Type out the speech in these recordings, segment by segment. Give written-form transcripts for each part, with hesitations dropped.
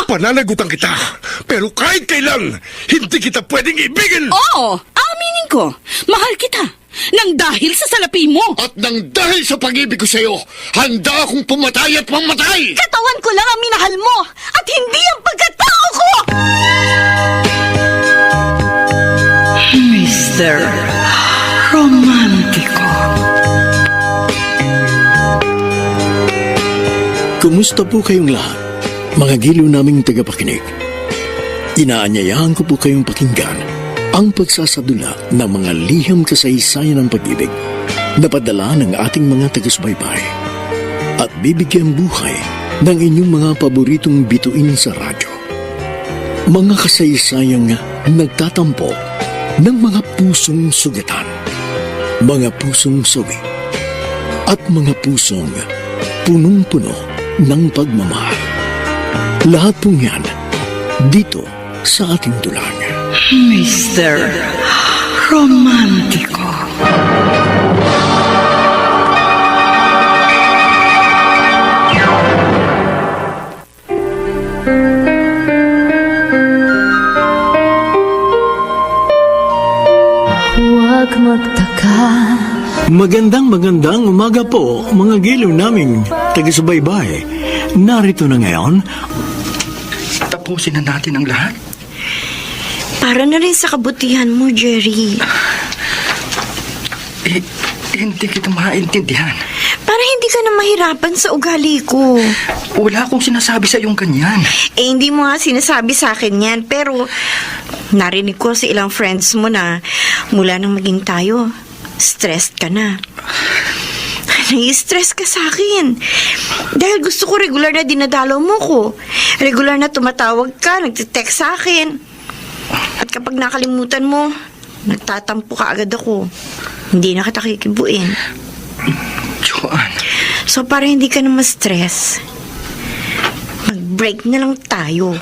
Pananagutan kita, pero kahit kailan, hindi kita pwedeng ibigin! Oo, aminin ko. Mahal kita. Nang dahil sa salapi mo. At nang dahil sa pag-ibig ko sa'yo, handa akong pumatay at mamatay! Katawan ko lang ang minahal mo at hindi ang pagkatao ko! Mr. Romantico. Kumusta po kayong lahat, mga giliw naming tagapakinig? Inaanyayahan ko po kayong pakinggan ang pagsasadula ng mga liham kasaysayan ng pag-ibig na padala ng ating mga taga-subaybay at bibigyan buhay ng inyong mga paboritong bituin sa radyo. Mga kasaysayang nagtatampo ng mga pusong sugatan, mga pusong suwi, at mga pusong punong-puno ng pagmamahal. Lahat pong yan dito sa ating dulang. Mr. Romantico. Huwag magtaka. Magandang umaga po, mga giliw naming taga-subaybay. Narito na ngayon. Tapusin na natin ang lahat. Para na rin sa kabutihan mo, Jerry. Hindi kita maintindihan. Para hindi ka na mahirapan sa ugali ko. Wala akong sinasabi sa iyong ganyan. Hindi mo nga sinasabi sa akin yan, pero narinig ko sa ilang friends mo na mula nang maging tayo, stressed ka na. Nai-stress ka sa akin. Dahil gusto ko regular na dinadalaw mo ko. Regular na tumatawag ka, nagtitext sa akin. At kapag nakalimutan mo, nagtatampo ka agad ako. Hindi na kita kikibuin. Joanne. So para hindi ka na ma-stress, mag-break na lang tayo.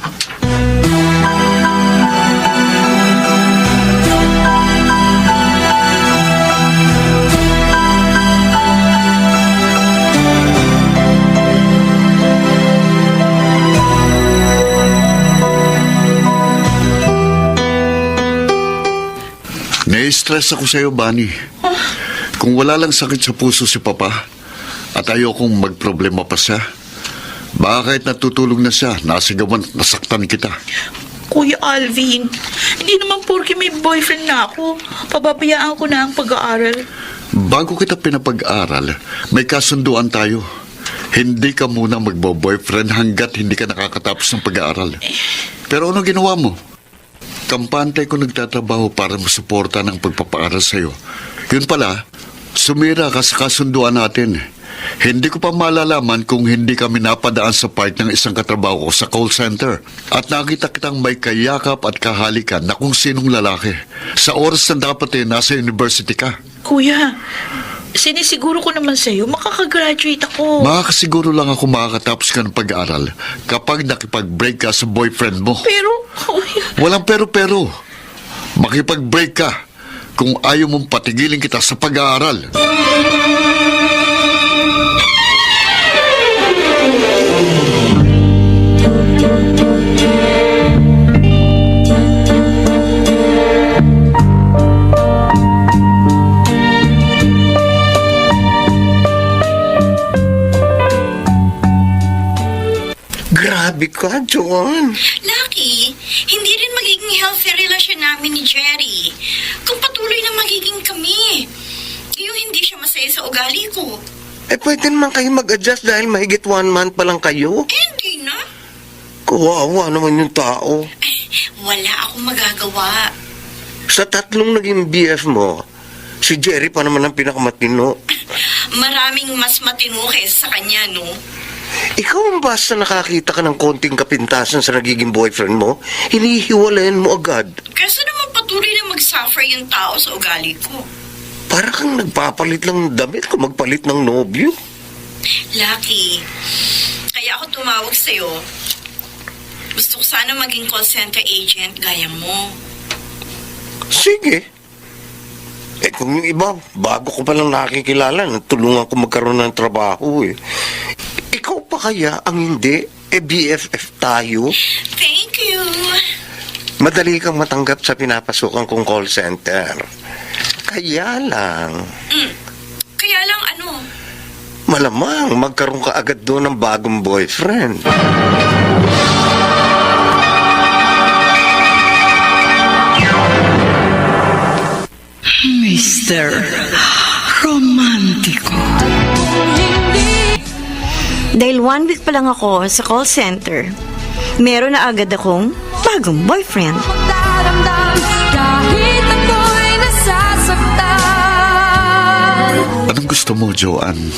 Nai-stress ako sa'yo, Bunny. Kung wala lang sakit sa puso si Papa at ayokong magproblema pa siya, baka kahit natutulog na siya, nasigawan at nasaktan kita. Kuya Alvin, hindi naman porke may boyfriend na ako, pababayaan ko na ang pag-aaral. Bago kita pinapag-aral, may kasunduan tayo. Hindi ka muna magbo-boyfriend hanggat hindi ka nakakatapos ng pag-aaral. Pero ano ginawa mo? Kampante ko nagtatrabaho para masuporta ng pagpapaaral sa'yo. Yun pala, sumira ka sa kasunduan natin. Hindi ko pa malalaman kung hindi kami napadaan sa part ng isang katrabaho ko sa call center. At nakita kitang may kayakap at kahalikan na kung sinong lalaki. Sa oras na dapat nasa university ka. Kuya, sinisiguro ko naman sa'yo, makakagraduate ako. Makakasiguro lang ako makakatapos ka ng pag-aaral kapag nakipag-break ka sa boyfriend mo. Pero, kuya... Walang pero-pero. Makipag-break ka kung ayaw mong patigilin kita sa pag-aaral. Grabe ka, Joanne. Lucky, hindi rin magiging healthy relasyon namin ni Jerry kung patuloy na magiging kami. Yung hindi siya masaya sa ugali ko. Pwede naman kayo mag-adjust dahil mahigit 1 month pa lang kayo. Hindi na. Kawawa naman yung tao. Wala akong magagawa. Sa 3 naging BF mo, si Jerry pa naman ang pinakamatino. Maraming mas matino kaysa sa kanya, no? Ikaw ang basta nakakita ka ng konting kapintasan sa nagiging boyfriend mo, hinihiwalayan mo agad. Kasi naman patuloy na mag-suffer yung tao sa ugali ko. Para kang nagpapalit lang ng damit kung magpalit ng nobyo. Lucky, kaya ako tumawag sa'yo. Gusto ko sana maging call center agent gaya mo. Sige. Kung yung iba, bago ko palang nakikilala, tulungan ko magkaroon ng trabaho eh. Ikaw pa kaya ang hindi? BFF tayo. Thank you. Madali kang matanggap sa pinapasukan kong call center. Kaya lang, Kaya lang ano? malamang magkaroon ka agad doon ng bagong boyfriend. Mr. Romantiko. Dahil 1 week pa lang ako sa call center, meron na agad akong bagong boyfriend. Magdaramdam kahit ako'y nasasaktan. Anong gusto mo, Joanne?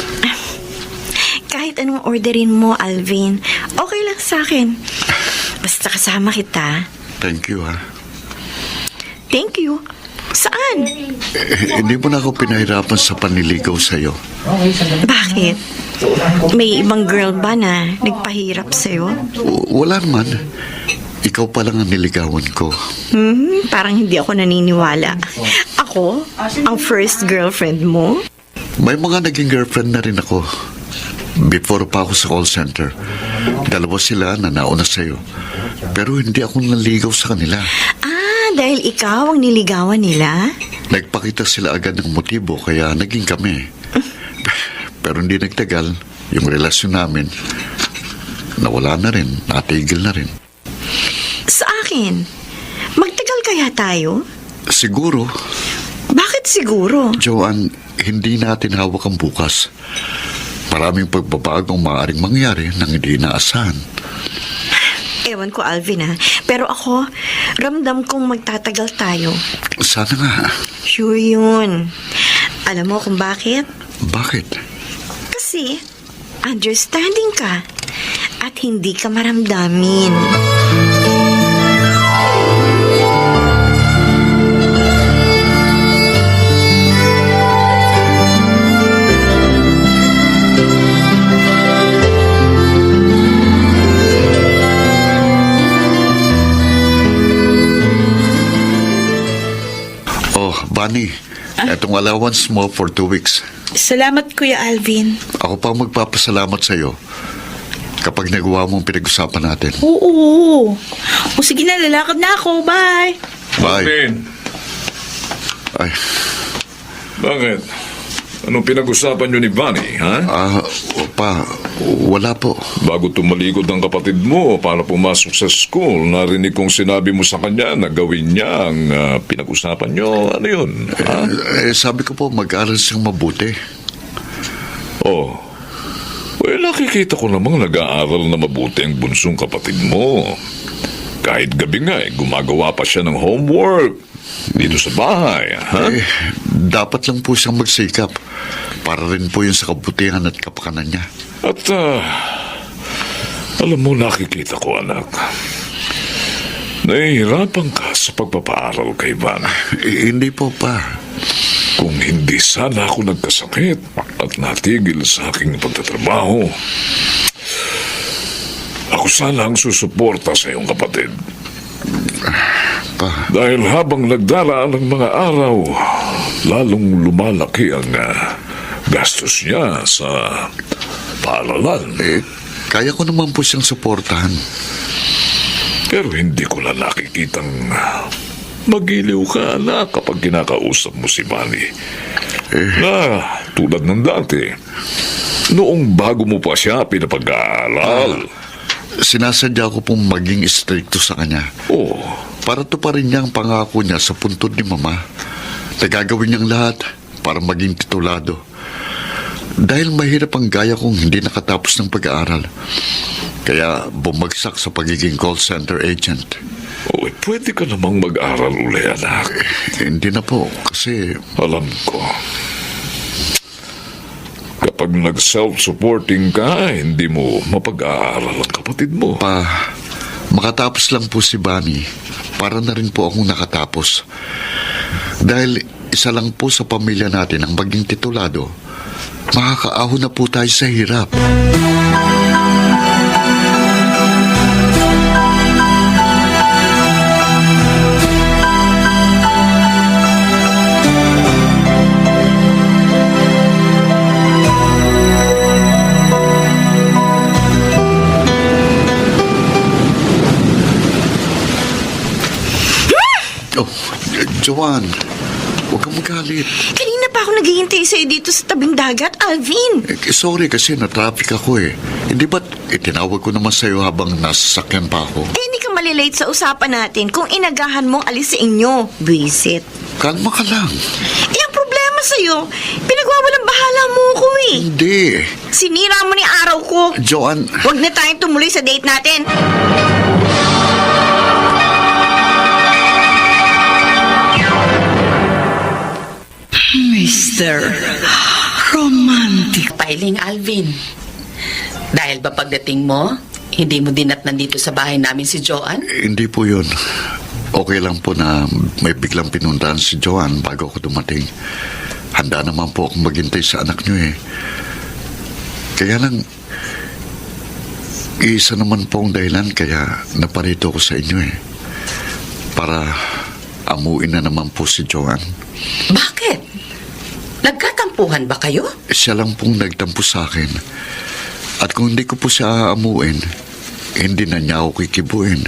Kahit anong orderin mo, Alvin, okay lang sa akin. Basta kasama kita. Thank you, ha. Thank you. Saan? Hindi mo na ako pinahirapan sa panliligaw sa'yo. Bakit? May ibang girl ba na nagpahirap sa'yo? Wala naman. Ikaw pa lang ang niligawan ko. Parang hindi ako naniniwala. Ako? Ang first girlfriend mo? May mga naging girlfriend na rin ako. Before pa ako sa call center. 2 sila na nauna sa'yo. Pero hindi ako naligaw sa kanila. Dahil ikaw ang niligawan nila? Nagpakita sila agad ng motibo kaya naging kami. Pero hindi nagtagal. Yung relasyon namin, nawala na rin. Natigil na rin. Sa akin? Magtagal kaya tayo? Siguro, Bakit siguro? Joanne, hindi natin hawak ang bukas. Maraming pagbabagong maaaring mangyari nang hindi inaasahan. Ewan ko, Alvin, ha? Pero ako, ramdam kong magtatagal tayo. Sana nga. Sure yun. Alam mo kung bakit? Bakit? Kasi, understanding ka at hindi ka maramdamin. Oh, Bunny, etong allowance mo for 2 weeks. Salamat, Kuya Alvin. Ako pa ang magpapasalamat sa'yo kapag nagawa mo ang pinag-usapan natin. Oo. O sige na, lalakad na ako. Bye. Bye. Alvin, Ay, bakit? Anong pinag-usapan nyo ni Bunny, ha? pa, wala po. Bago tumalikod ang kapatid mo para pumasok sa school, narinig kong sinabi mo sa kanya na gawin niya ang pinag-usapan nyo. Ano yun, ha? Sabi ko po, mag-aral siyang mabuti. Oh, well, nakikita ko namang nag-aaral na mabuti ang bunsong kapatid mo. Kahit gabi nga, gumagawa pa siya ng homework dito sa bahay, ha? Dapat lang po siyang magsikap para rin po yun sa kabutihan at kapakanan niya. At, alam mo, nakikita ko, anak. Nahihirapan ka sa pagpapaaral kay Van. Hindi po pa. Kung hindi sana ako nagkasakit at natigil sa aking pagtatrabaho, ako sana ang susuporta sa iyong kapatid. Pa, Dahil habang nagdaraan ng mga araw, lalong lumalaki ang gastos niya sa paaralan. kaya ko naman po siyang suportahan. Pero hindi ko na nakikitang magiliw ka na kapag kinakausap mo si Manny. Na tulad ng dati, noong bago mo pa siya pinapag-aaral. Sinasadya ko pong maging stricto sa kanya. Oh, Para tuparin niya ang pangako niya sa puntod ni Mama na gagawin niyang lahat para maging titulado. Dahil mahirap ang gaya kong hindi nakatapos ng pag-aaral. Kaya bumagsak sa pagiging call center agent. oh, pwede ka namang mag-aral uli, anak. Hindi na po kasi Alam ko. Kapag nag-self-supporting ka, hindi mo mapag-aaral ang kapatid mo. pa makatapos lang po si Bunny para na rin po akong nakatapos. Dahil isa lang po sa pamilya natin ang maging titulado, makakaahon na po tayo sa hirap. Joanne, huwag kang magalit. Kanina pa ako naghihintay sa'yo dito sa tabing dagat, Alvin. Sorry kasi na-traffic ako eh. Hindi ba't itinawag ko naman sa'yo habang nasa sakyan pa ako? Hindi ka malilate sa usapan natin kung inagahan mong alis sa inyo, Buisit. Kalma ka lang. Ang problema sa'yo, pinagwawalang bahala mo ko eh. Hindi. Sinira mo ni araw ko. Joanne, Huwag na tayong tumuloy sa date natin. Mr. Romantic. Piling Alvin. Dahil ba pagdating mo, hindi mo din at nandito sa bahay namin si Joanne? hindi po yun. Okay lang po na may biglang pinuntahan si Joanne bago ako dumating. Handa naman po akong maghintay sa anak niyo eh. Kaya lang, isa naman po ang dahilan kaya naparito ko sa inyo eh. Para amuin na naman po si Joanne. Bakit? Nagkatampuhan ba kayo? Siya lang pong nagtampo sa akin. At kung hindi ko po siya aamuin, hindi na niya ako kikibuin.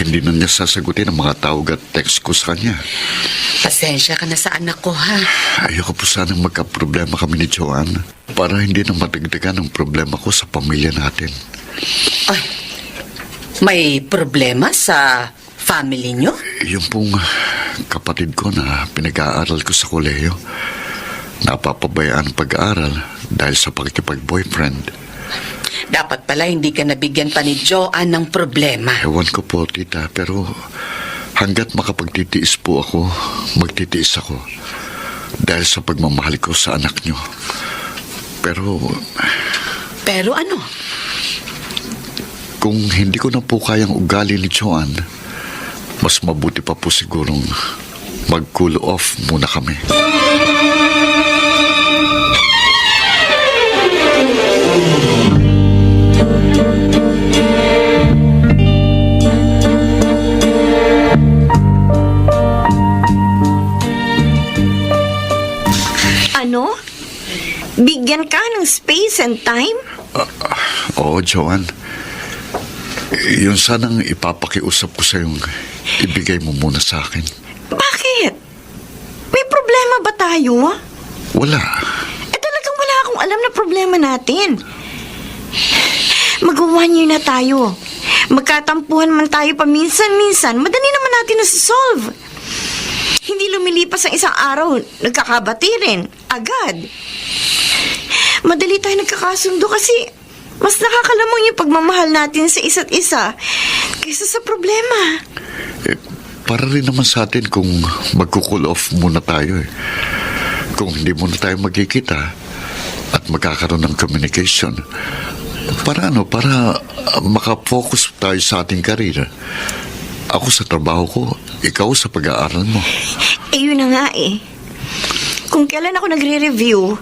Hindi na niya sasagutin ang mga tawag at text ko sa kanya. Pasensya ka na sa anak ko, ha? Ayoko po sanang magka-problema kami ni Joanne para hindi na madagdagan ang problema ko sa pamilya natin. Ay, may problema sa family nyo? Yung pong kapatid ko na pinag-aaral ko sa kolehiyo, napapabayaan ang pag-aaral dahil sa pakikipag-boyfriend. Dapat pala hindi ka nabigyan pa ni Joanne ng problema. Ewan ko po, tita, pero hanggat makapagtitiis po ako, magtitiis ako dahil sa pagmamahal ko sa anak niyo. Pero ano? Kung hindi ko na po kayang ugali ni Joanne, mas mabuti pa po sigurong mag-cool off muna kami. Ano? Bigyan ka ng space and time? Oo, Joanne. Yun sanang ipapakiusap ko sa yung ibigay mo muna sa akin. Bakit? May problema ba tayo? Wala. Talagang wala akong alam na problema natin. Mag-1 year na tayo. Magkatampuhan man tayo paminsan-minsan, madali naman natin na-solve. Hindi lumilipas ang isang araw, nagkakabati rin. Agad. Madali tayo nagkakasundo kasi mas nakakalamang yung pagmamahal natin sa isa't isa kaysa sa problema. Para rin naman sa atin kung magkukool off muna tayo eh. Kung hindi muna tayo magkikita at magkakaroon ng communication. Para makafocus tayo sa ating karir. Ako sa trabaho ko, ikaw sa pag-aaral mo. Yun na nga eh. Kung kailan ako nagre-review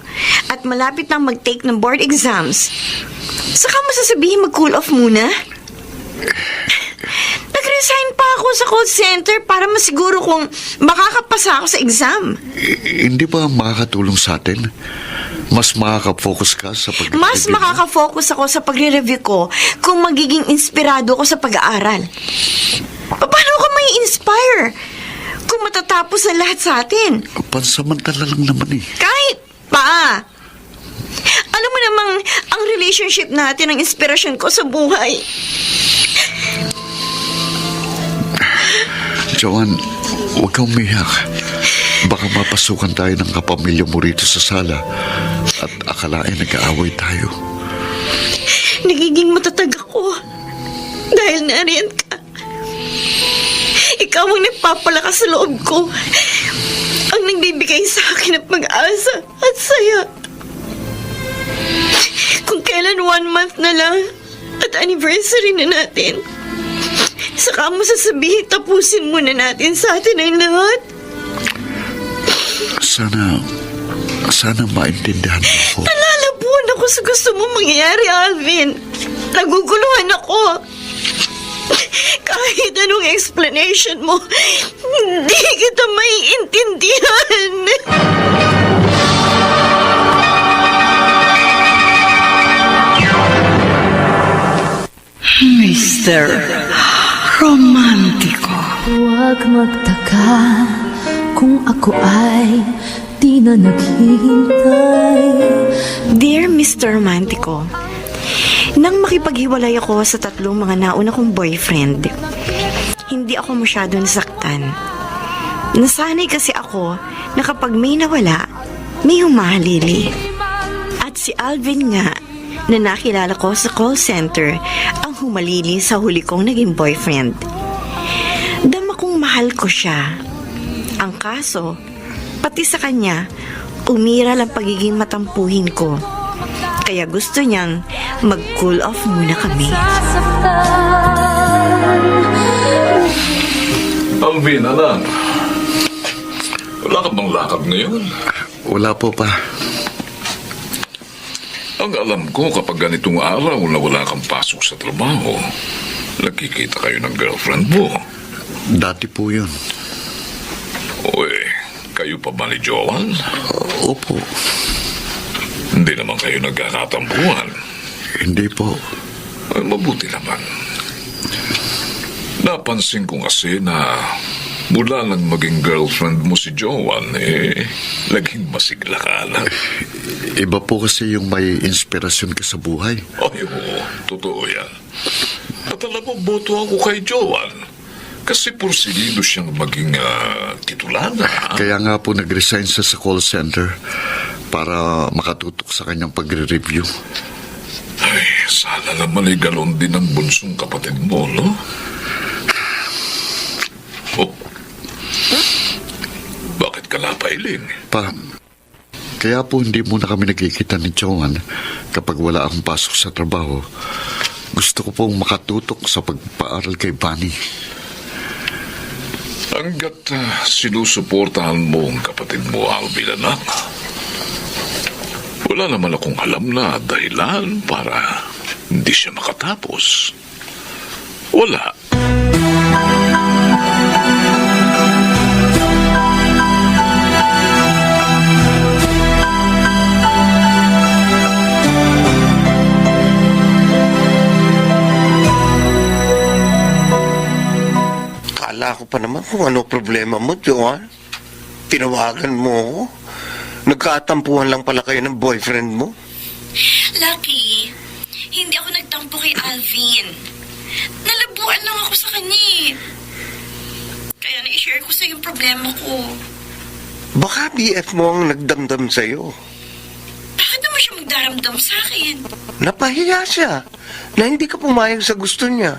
at malapit nang mag-take ng board exams, saka mo sasabihin mag-cool off muna? Nag-resign pa ako sa call center para masiguro kung makakapasa ako sa exam. Hindi ba makakatulong sa atin? Mas makaka-focus ka sa pag-review? Mas makaka-focus ako sa pagre-review ko kung magiging inspirado ako sa pag-aaral. Paano ako may inspire kung matatapos ang lahat sa atin? Pansamantala lang naman eh. Kahit pa. Alam mo namang ang relationship natin ang inspirasyon ko sa buhay. Joanne, huwag kang umiyak. Baka mapasukan tayo ng kapamilya mo rito sa sala at akalain nag-aaway tayo. Nagiging matatag ako dahil nariyan ka. Ikaw ang nagpapalakas sa loob ko. Ang nagbibigay sa akin ng pag-asa at saya. Kung kailan 1 month na lang at anniversary na natin, saka mo sasabihin tapusin muna natin sa atin ang lahat. Sana maintindihan mo ako. Nalalabuan ako sa gusto mo mangyayari, Alvin. Naguguluhan ako. Kahit anong explanation mo, hindi kita maiintindihan. Mr. Romantiko. Huwag magtaka kung ako ay di na naghihintay. Dear Mr. Romantico, nang makipaghiwalay ako sa 3 mga nauna kong boyfriend, hindi ako masyado nasaktan. Nasanay kasi ako na kapag may nawala, may humahalili. At si Alvin nga, na nakilala ko sa call center, ang humalili sa huli kong naging boyfriend. Dama kong mahal ko siya. Ang kaso, pati sa kanya, umiral ang pagiging matampuhin ko. Kaya gusto niyang mag-cool off muna kami. Alvin, anak. Wala ka bang lakad ngayon? Wala po pa. Ang alam ko, kapag ganitong araw na wala kang pasok sa trabaho, nagkikita kayo ng girlfriend mo. Dati po yun. Uy, kayo pa ba ni Joan? Opo. Hindi naman kayo nagkakatampuhan. Hindi po. Ay, mabuti naman. Napansin ko kasi na mula nang maging girlfriend mo si Joan, naging masigla ka na. Iba po kasi yung may inspirasyon ka sa buhay. Ay, oo, totoo yan. At alam mo, boto ako kay Joan. Kasi porsigido siyang maging titulana. Kaya nga po nag-resign siya sa call center para makatutok sa kanyang pagre-review. Ay, sana naman ay galon din ang bunsong kapatid mo, no? Oh. Bakit ka napailing? Pa, kaya po hindi muna kami nagkikita ni Joan kapag wala akong pasok sa trabaho. Gusto ko pong makatutok sa pagpaaral kay Bunny. Hanggat sinusuportahan mo ang kapatid mo, Alvin, anak, wala naman akong alam na dahilan para hindi siya makatapos. Wala. Kala ko pa naman kung ano problema mo, Joan. Tinawagan mo ako. Nagkatampuhan lang pala kayo ng boyfriend mo. Lucky, hindi ako nagtampo kay Alvin. Nalabuan lang ako sa kanya eh. Kaya na-share ko sa yung problema ko. Baka BF mo ang nagdamdam sa'yo. Bakit naman siya magdaramdam sa akin? Napahiya siya na hindi ka pumayag sa gusto niya.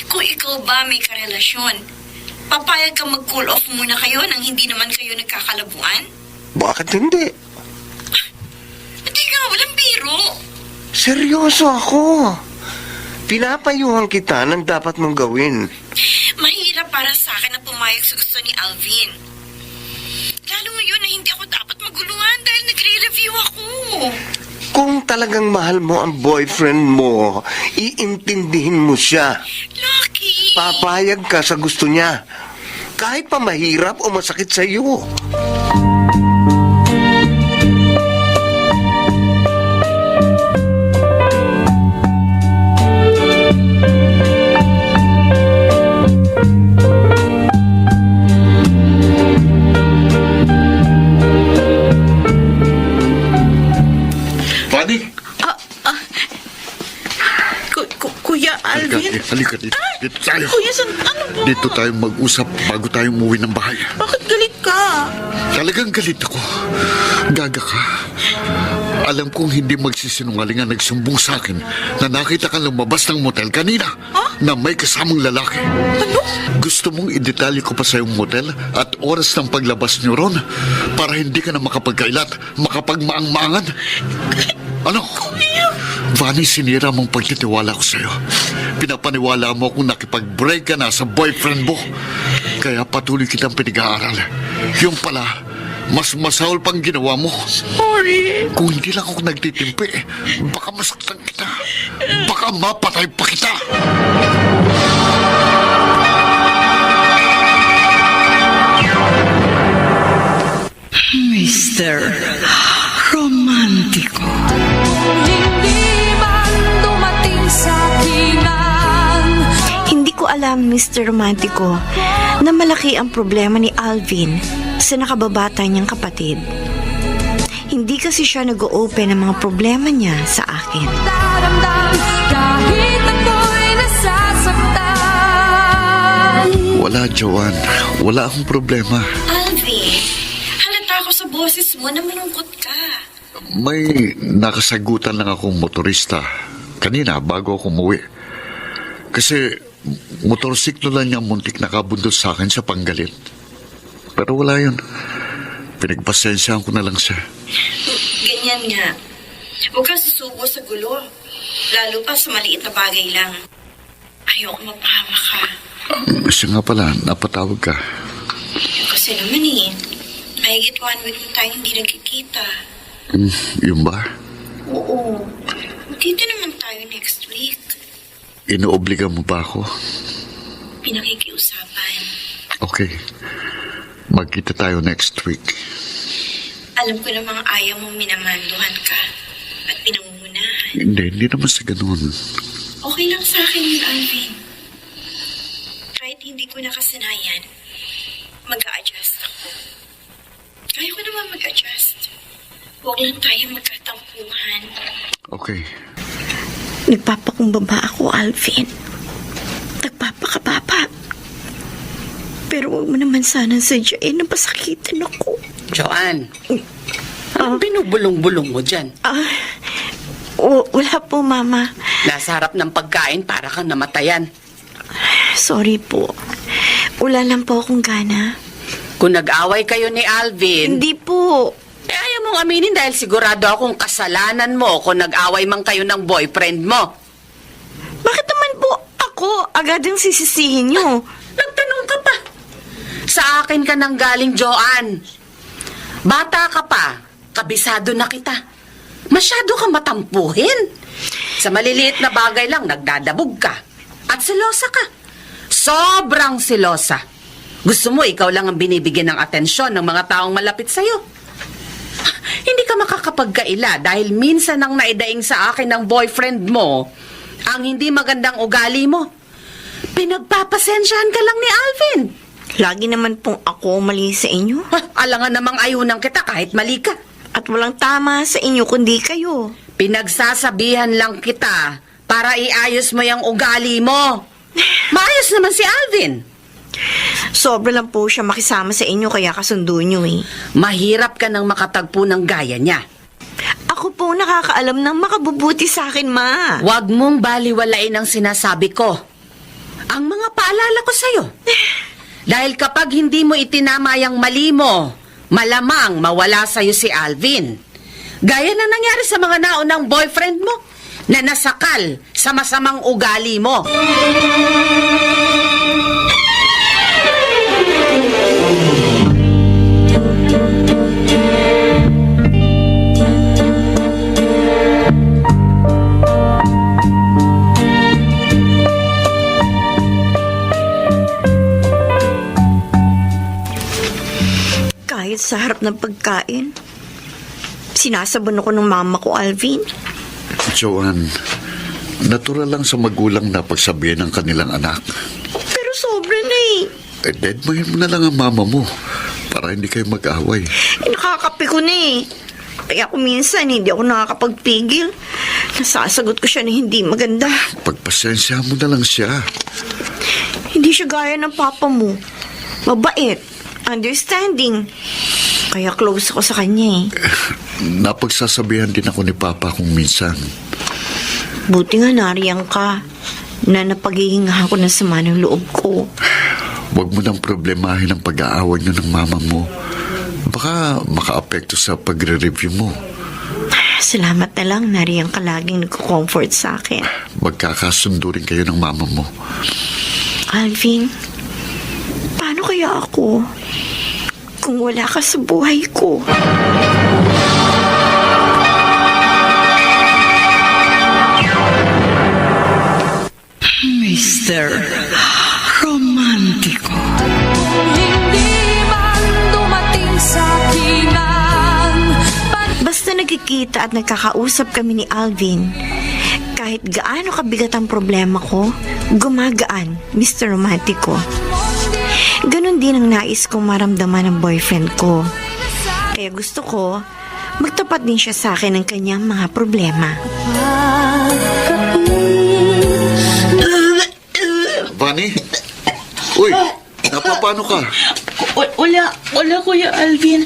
Kung ikaw ba may karelasyon, papayag ka mag-cool off muna kayo nang hindi naman kayo nagkakalabuan? Bakit hindi? Hindi nga, walang biro. Seryoso ako. Pinapayuhan kita ng dapat mong gawin. Mahirap para sa akin na pumayag sa gusto ni Alvin. Lalo ngayon na hindi ako dapat maguluhan dahil nagre-review ako. Kung talagang mahal mo ang boyfriend mo, iintindihin mo siya. Lucky! Papayag ka sa gusto niya. Kahit pa mahirap o masakit sa iyo. Bunny! Kuya Alvin? Halika dito. Dito tayo. Kuya, ano ba? Dito tayo mag-usap bago tayo umuwi ng bahay. Bakit galit ka? Talagang galit ako. Gaga ka. Alam kong hindi magsisinungaling ang nagsumbong sa akin na nakita kang lumabas ng motel kanina na may kasamang lalaki. Ano? Gusto mong idetalye ko pa sa yung motel at oras ng paglabas niyo ron para hindi ka na makapagkailat, makapagmaang-maangan? Ano? Vanny, sinira mong pagtitiwala ko sa'yo. Pinapaniwala mo kung nakipag-break ka na sa boyfriend mo. Kaya patuloy kitang pinag-aaral. Yung pala, mas masahol pang ginawa mo. Sorry. Kung hindi lang ako nagtitimpi, baka masaktan kita. Baka mapatay pa kita. Mr. Romantico. Hindi man dumating sa akin ang Hindi ko po alam, Mr. Romantico, na malaki ang problema ni Alvin sa nakababata niyang kapatid. Hindi kasi siya nag-o-open ng mga problema niya sa akin. Wala, Joanne. Wala akong problema. Alvin, halata ako sa boses mo na malungkot ka. May nakasagutan lang akong motorista kanina bago ako umuwi. Kasi motorsiklo lang niya muntik nakabundol sa akin sa panggalit. Pero wala yun. Pinagpasensyahan ko na lang siya. Ganyan nga. Huwag kang susubo sa gulo. Lalo pa sa maliit na bagay lang. Ayoko mapahama ka. Siya nga pala, napatawag ka. Kasi naman mahigit 1 week na tayo hindi nagkikita. Yun ba? Oo. Dito naman tayo next week. Inoobliga mo ba ako? Pinakikiusapan. Okay. Magkita tayo next week. Alam ko namang ayaw mong minamanduhan ka at pinangungunahan. Hindi naman sa ganun. Okay lang sa akin yun, Alvin. Kahit hindi ko nakasanayan, mag-a-adjust ako. Kaya ko naman mag-adjust. Huwag lang tayo magkatampuhan. Okay. Nagpapakumbaba ako, Alvin. Nagpapakababa. Pero huwag mo naman sana sadyain na pasakitan ako. Joanne, anong binubulong-bulong mo dyan? Wala po, Mama. Nasa harap ng pagkain para kang namatayan. Sorry po. Wala lang po akong gana. Kung nag-away kayo ni Alvin, Hindi po. ayaw mong aminin dahil sigurado akong kasalanan mo kung nag-away man kayo ng boyfriend mo. Bakit naman po ako agad ang sisisihin niyo? Nagtanong ka pa. Sa akin ka nang galing, Joanne. Bata ka pa, kabisado na kita. Masyado ka matampuhin. Sa maliliit na bagay lang, nagdadabog ka. At selosa ka. Sobrang selosa. Gusto mo, ikaw lang ang binibigyan ng atensyon ng mga taong malapit sa'yo. Hindi ka makakapagkaila dahil minsan ang naidaing sa akin ng boyfriend mo ang hindi magandang ugali mo. Pinagpapasensyahan ka lang ni Alvin. Lagi naman pong ako mali sa inyo. Alangan namang ayunan kita kahit mali ka. At walang tama sa inyo kundi kayo. Pinagsasabihan lang kita para iayos mo yung ugali mo. Maayos naman si Alvin. Sobra lang po siya makisama sa inyo kaya kasundo niyo eh. Mahirap ka nang makatagpo ng gaya niya. Ako po nakakaalam ng makabubuti sa akin, Ma. Huwag mong baliwalain ang sinasabi ko. Ang mga paalala ko sa'yo. Dahil kapag hindi mo itinama yung mali mo, malamang mawala sa'yo si Alvin. Gaya na nangyari sa mga naunang boyfriend mo na nasakal sa masamang ugali mo. Kahit sa harap ng pagkain, sinasabon ako ng mama ko, Alvin. Joanne, natural lang sa magulang na pagsabihin ng kanilang anak. Pero sobra na eh. Deadmahin mo na lang ang mama mo para hindi kayo mag-away. Nakakapi ko na eh. Kaya kung minsan hindi ako nakakapagpigil, nasasagot ko siya na hindi maganda. Pagpasensya mo na lang siya. Hindi siya gaya ng papa mo. Mabait, understanding. Kaya close ako sa kanya eh. Napagsasabihan din ako ni Papa kung minsan. Buti nga nariyan ka na napaghihinga ako ng sama ng loob ko. Huwag mo nang problemahin ang pag-aaway niyo ng mama mo. Baka maka-apekto sa pagre-review mo. Salamat na lang, nariyan ka laging nagko-comfort sa akin. Magkakasundo rin kayo ng mama mo. Alvin, paano kaya ako kung wala ka sa buhay ko? Mr. Romantico. Hindi man dumating sa akin Basta nagkikita at nagkakausap kami ni Alvin, kahit gaano kabigat ang problema ko, gumagaan, Mr. Romantico. Ganon din ang nais kong maramdaman ng boyfriend ko. Kaya gusto ko, magtapat din siya sa akin ng kanyang mga problema. Vani? Uy, napapano ka? Wala, Kuya Alvin.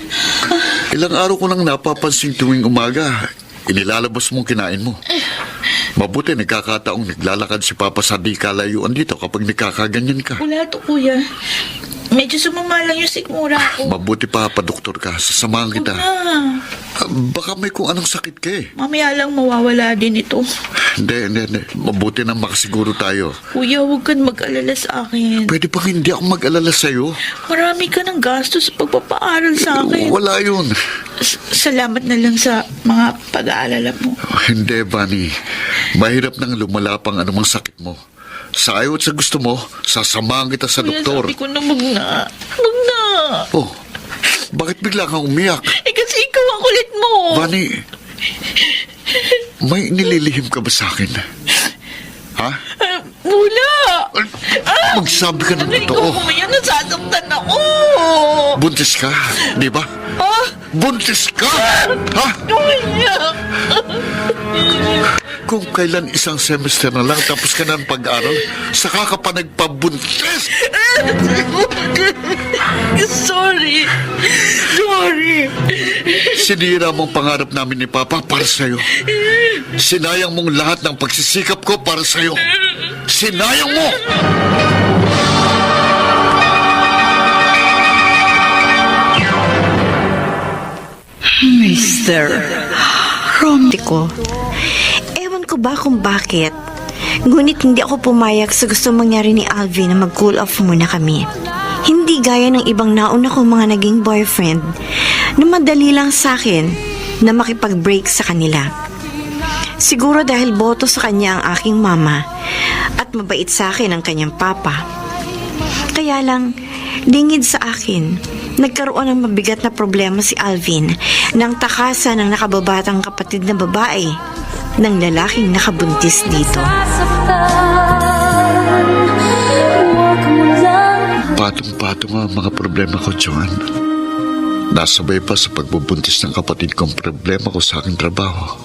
Ilang araw ko nang napapansin tuwing umaga. Inilalabas mong kinain mo. Mabuti nagkakataong naglalakad si Papa sa di kalayuan dito kapag nagkakaganyan ka. Wala to, Kuya. Medyo sumama lang yung sikmura ko. Mabuti pa, doktor ka. Sasamahan kita. Baka may kung anong sakit ka eh. Mamaya lang mawawala din ito. Hindi. Mabuti na makasiguro tayo. Kuya, huwag kang mag-alala sa akin. Pwede pa hindi ako mag-alala sa'yo. Marami ka ng gastos sa pagpapaaral sa akin. Wala yun. Salamat na lang sa mga pag-aalala mo. Hindi, Vani. Mahirap nang lumala pang anumang sakit mo. Sa ayaw at sa gusto mo, sasamahan kita sa Kuya, doktor. sabi ko na wag na. Oh, bakit bigla kang umiyak? Kasi ikaw ang kulit mo. Vani, may nililihim ka ba sa akin? Ha? Wala. Magsabi ka ng Ikaw totoo. kumaya, nasasaktan ako. Buntis ka, di ba? Buntis ka! Ha? Kuya. Kung kailan isang semester na lang tapos ka na ng pag-aral, saka ka pa nagpabuntis! Sorry. Sinira mong pangarap namin ni Papa para sa'yo. Sinayang mong lahat ng pagsisikap ko para sa'yo. Sinayang mo! Mr. Romantico, ewan ko ba kung bakit, ngunit hindi ako pumayag sa gusto mangyari ni Alvin na mag-cool off muna kami. Hindi gaya ng ibang nauna kong mga naging boyfriend na madali lang sa akin na makipag-break sa kanila. Siguro dahil boto sa kanya ang aking mama at mabait sa akin ang kanyang papa. Kaya lang, lingid sa akin, nagkaroon ng mabigat na problema si Alvin nang takasan ng nakababatang kapatid na babae ng lalaking nakabuntis dito. Patong-patong ang mga problema ko, Joan. Nasabay pa sa pagbubuntis ng kapatid kong problema ko sa aking trabaho.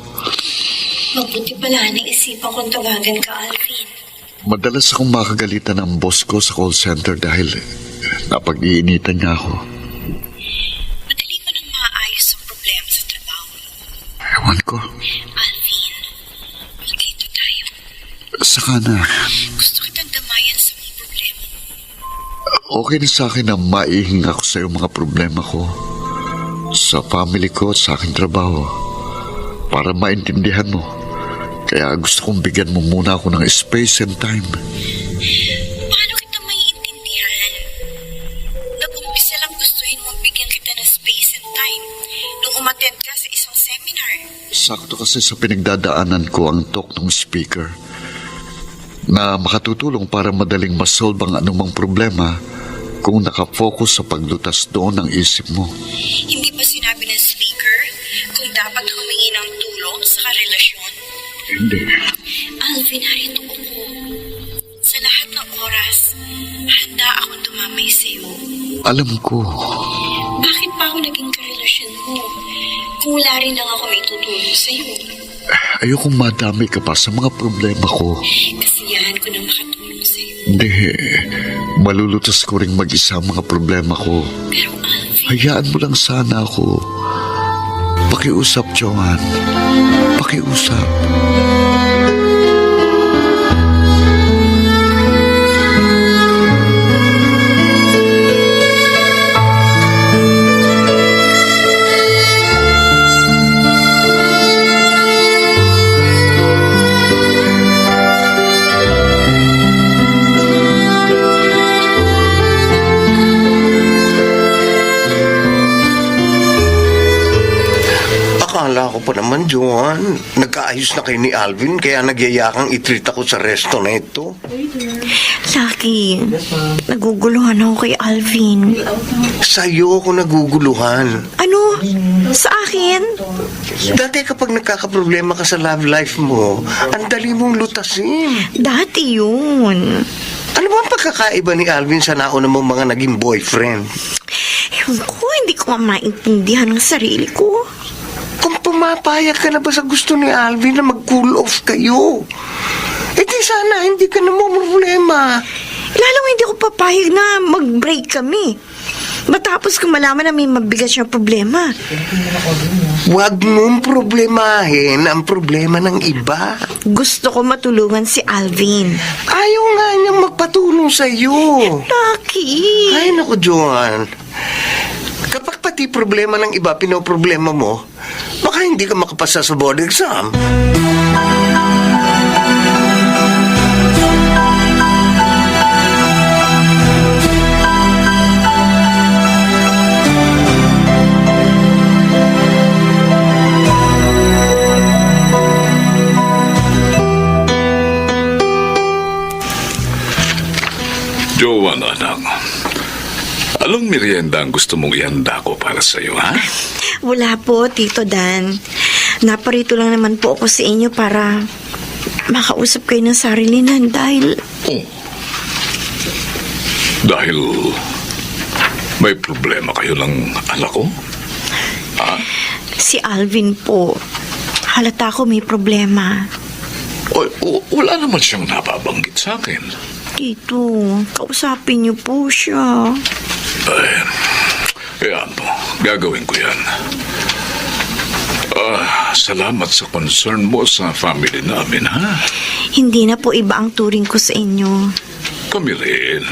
Mabuti pala naisipan kong tawagan ka, Alvin. Madalas akong makagalitan ng boss ko sa call center dahil napag-iinitan niya ako. Madali mo nang maayos ang problema sa trabaho. Ewan ko. Alvin, magkita tayo. Saka na. Gusto kitang damayan sa mga problema. Okay na sa akin na maihing ako sa iyong mga problema ko. Sa family ko at sa aking trabaho. Para maintindihan mo. Kaya gusto kong bigyan mo muna ako ng space and time. Paano kita maiintindihan? Nag-umpisa lang gustuhin mong bigyan kita ng space and time nung umattend ka sa isang seminar. Sakto kasi sa pinagdadaanan ko ang talk ng speaker na makatutulong para madaling masolve ang anumang problema kung nakafocus sa paglutas doon ng isip mo. Hindi ba sinabi ng speaker kung dapat humingi ng tulong sa karelasyon? Hindi. Alvin, narito ako. Sa lahat ng oras, handa akong dumamay sa'yo. Alam ko. Bakit pa ako naging karelasyon mo? Kung wala rin lang ako may tutulong sa'yo. Ayokong madami ka pa sa mga problema ko. Kasiyahan ko na makatulong sa'yo. Hindi. Malulutas ko rin mag-isa ang mga problema ko. Pero Alvin, Hayaan mo lang sana ako. Pakiusap, Joan. Pakiusap. Akala ko pa naman, Joan, nagkaayos na kayo ni Alvin kaya nagyayakang i-treat ako sa resto na ito. Lucky, naguguluhan ako kay Alvin. Sa'yo ako naguguluhan. Ano? Sa akin? Dati kapag nagkakaproblema ka sa love life mo, ang dali mong lutasin. Dati yun. Ano ba ang pagkakaiba ni Alvin sa nauna mong mga naging boyfriend? Ewan ko, hindi ko nga maintindihan ang sarili ko. Kung pumapayag ka na ba sa gusto ni Alvin na mag-cool off kayo? Eh di sana hindi ka na mo problema. Lalong hindi ko papayag na mag-break kami. Matapos ko malaman na may mabigat siyang problema. Huwag mong problemahin ang problema ng iba. Gusto ko matulungan si Alvin. Ayaw nga niyang magpatulong sa iyo. Lucky. Ay, naku, Joan. Kapag pati problema ng iba pinoproblema mo, baka hindi ka makapasa sa board exam. Joan, anak. Anong merienda ang gusto mong ihanda ko para sa iyo, ha? Wala po, Tito Dan. Naparito lang naman po ako sa inyo para makausap kayo ng sarilinan dahil Oh. Dahil may problema kayo ng anak ko? si Alvin po, halata ko may problema. Wala naman siyang nababanggit sa akin. Tito, kausapin niyo po siya. Ayan po, gagawin ko yan. Salamat sa concern mo sa family namin, ha? Hindi na po iba ang turing ko sa inyo. Kami rin.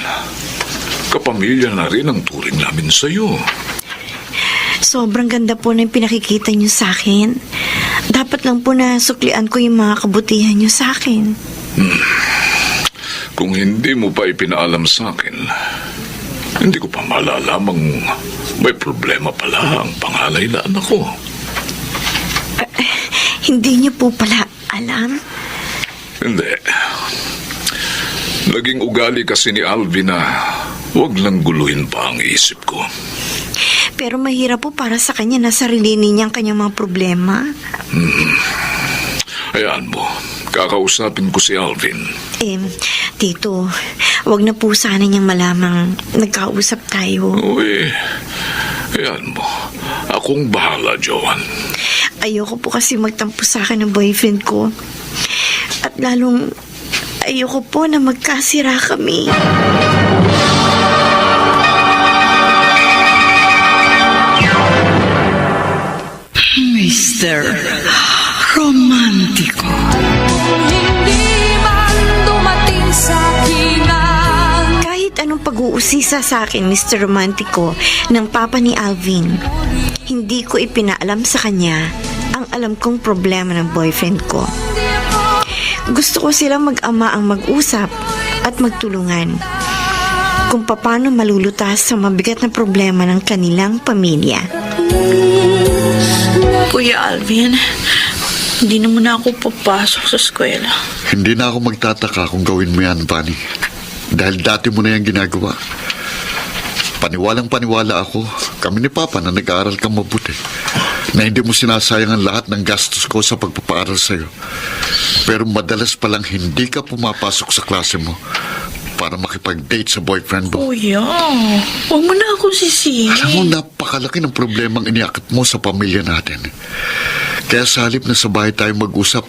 Kapamilya na rin ang turing namin sa'yo. Sobrang ganda po ng pinakikita niyo sa akin. Dapat lang po na suklian ko yung mga kabutihan niyo sa akin. Kung hindi mo pa ipinaalam sa akin, hindi ko pa malalamang may problema pala ang pangalay na anak ko. Hindi niyo po pala alam? Hindi. Naging ugali kasi ni Alvin na huwag lang guluhin pa ang isip ko. Pero mahirap po para sa kanya na sarilinin niya ang kanyang mga problema. Hayaan mo, kakausapin ko si Alvin. Tito, wag na po sana niyang malamang nagkausap tayo. Uy, hayaan mo. Akong bahala, Joan. Ayoko po kasi magtampo sa akin ng boyfriend ko. At lalong ayoko po na magkasira kami. Mr. Romantiko. Kahit anong pag-uusisa sa akin, Mr. Romantico, ng papa ni Alvin, hindi ko ipinaalam sa kanya ang alam kong problema ng boyfriend ko. Gusto ko silang mag-ama ang mag-usap at magtulungan kung paano malulutas sa mabigat na problema ng kanilang pamilya. Kuya Alvin, hindi na muna ako papasok sa eskwela. Hindi na ako magtataka kung gawin mo yan, Bunny. Dahil dati mo na yan ginagawa. Paniwalang-paniwala ako, kami ni Papa na nag-aaral kang mabuti. Na hindi mo sinasayang ang lahat ng gastos ko sa pagpapaaral sa'yo. Pero madalas palang hindi ka pumapasok sa klase mo para makipag-date sa boyfriend mo. Kuya, huwag mo na akong sisihin. Alam mo, napakalaki ng problemang iniakit mo sa pamilya natin. Kaya sa halip na sa bahay tayo mag-usap,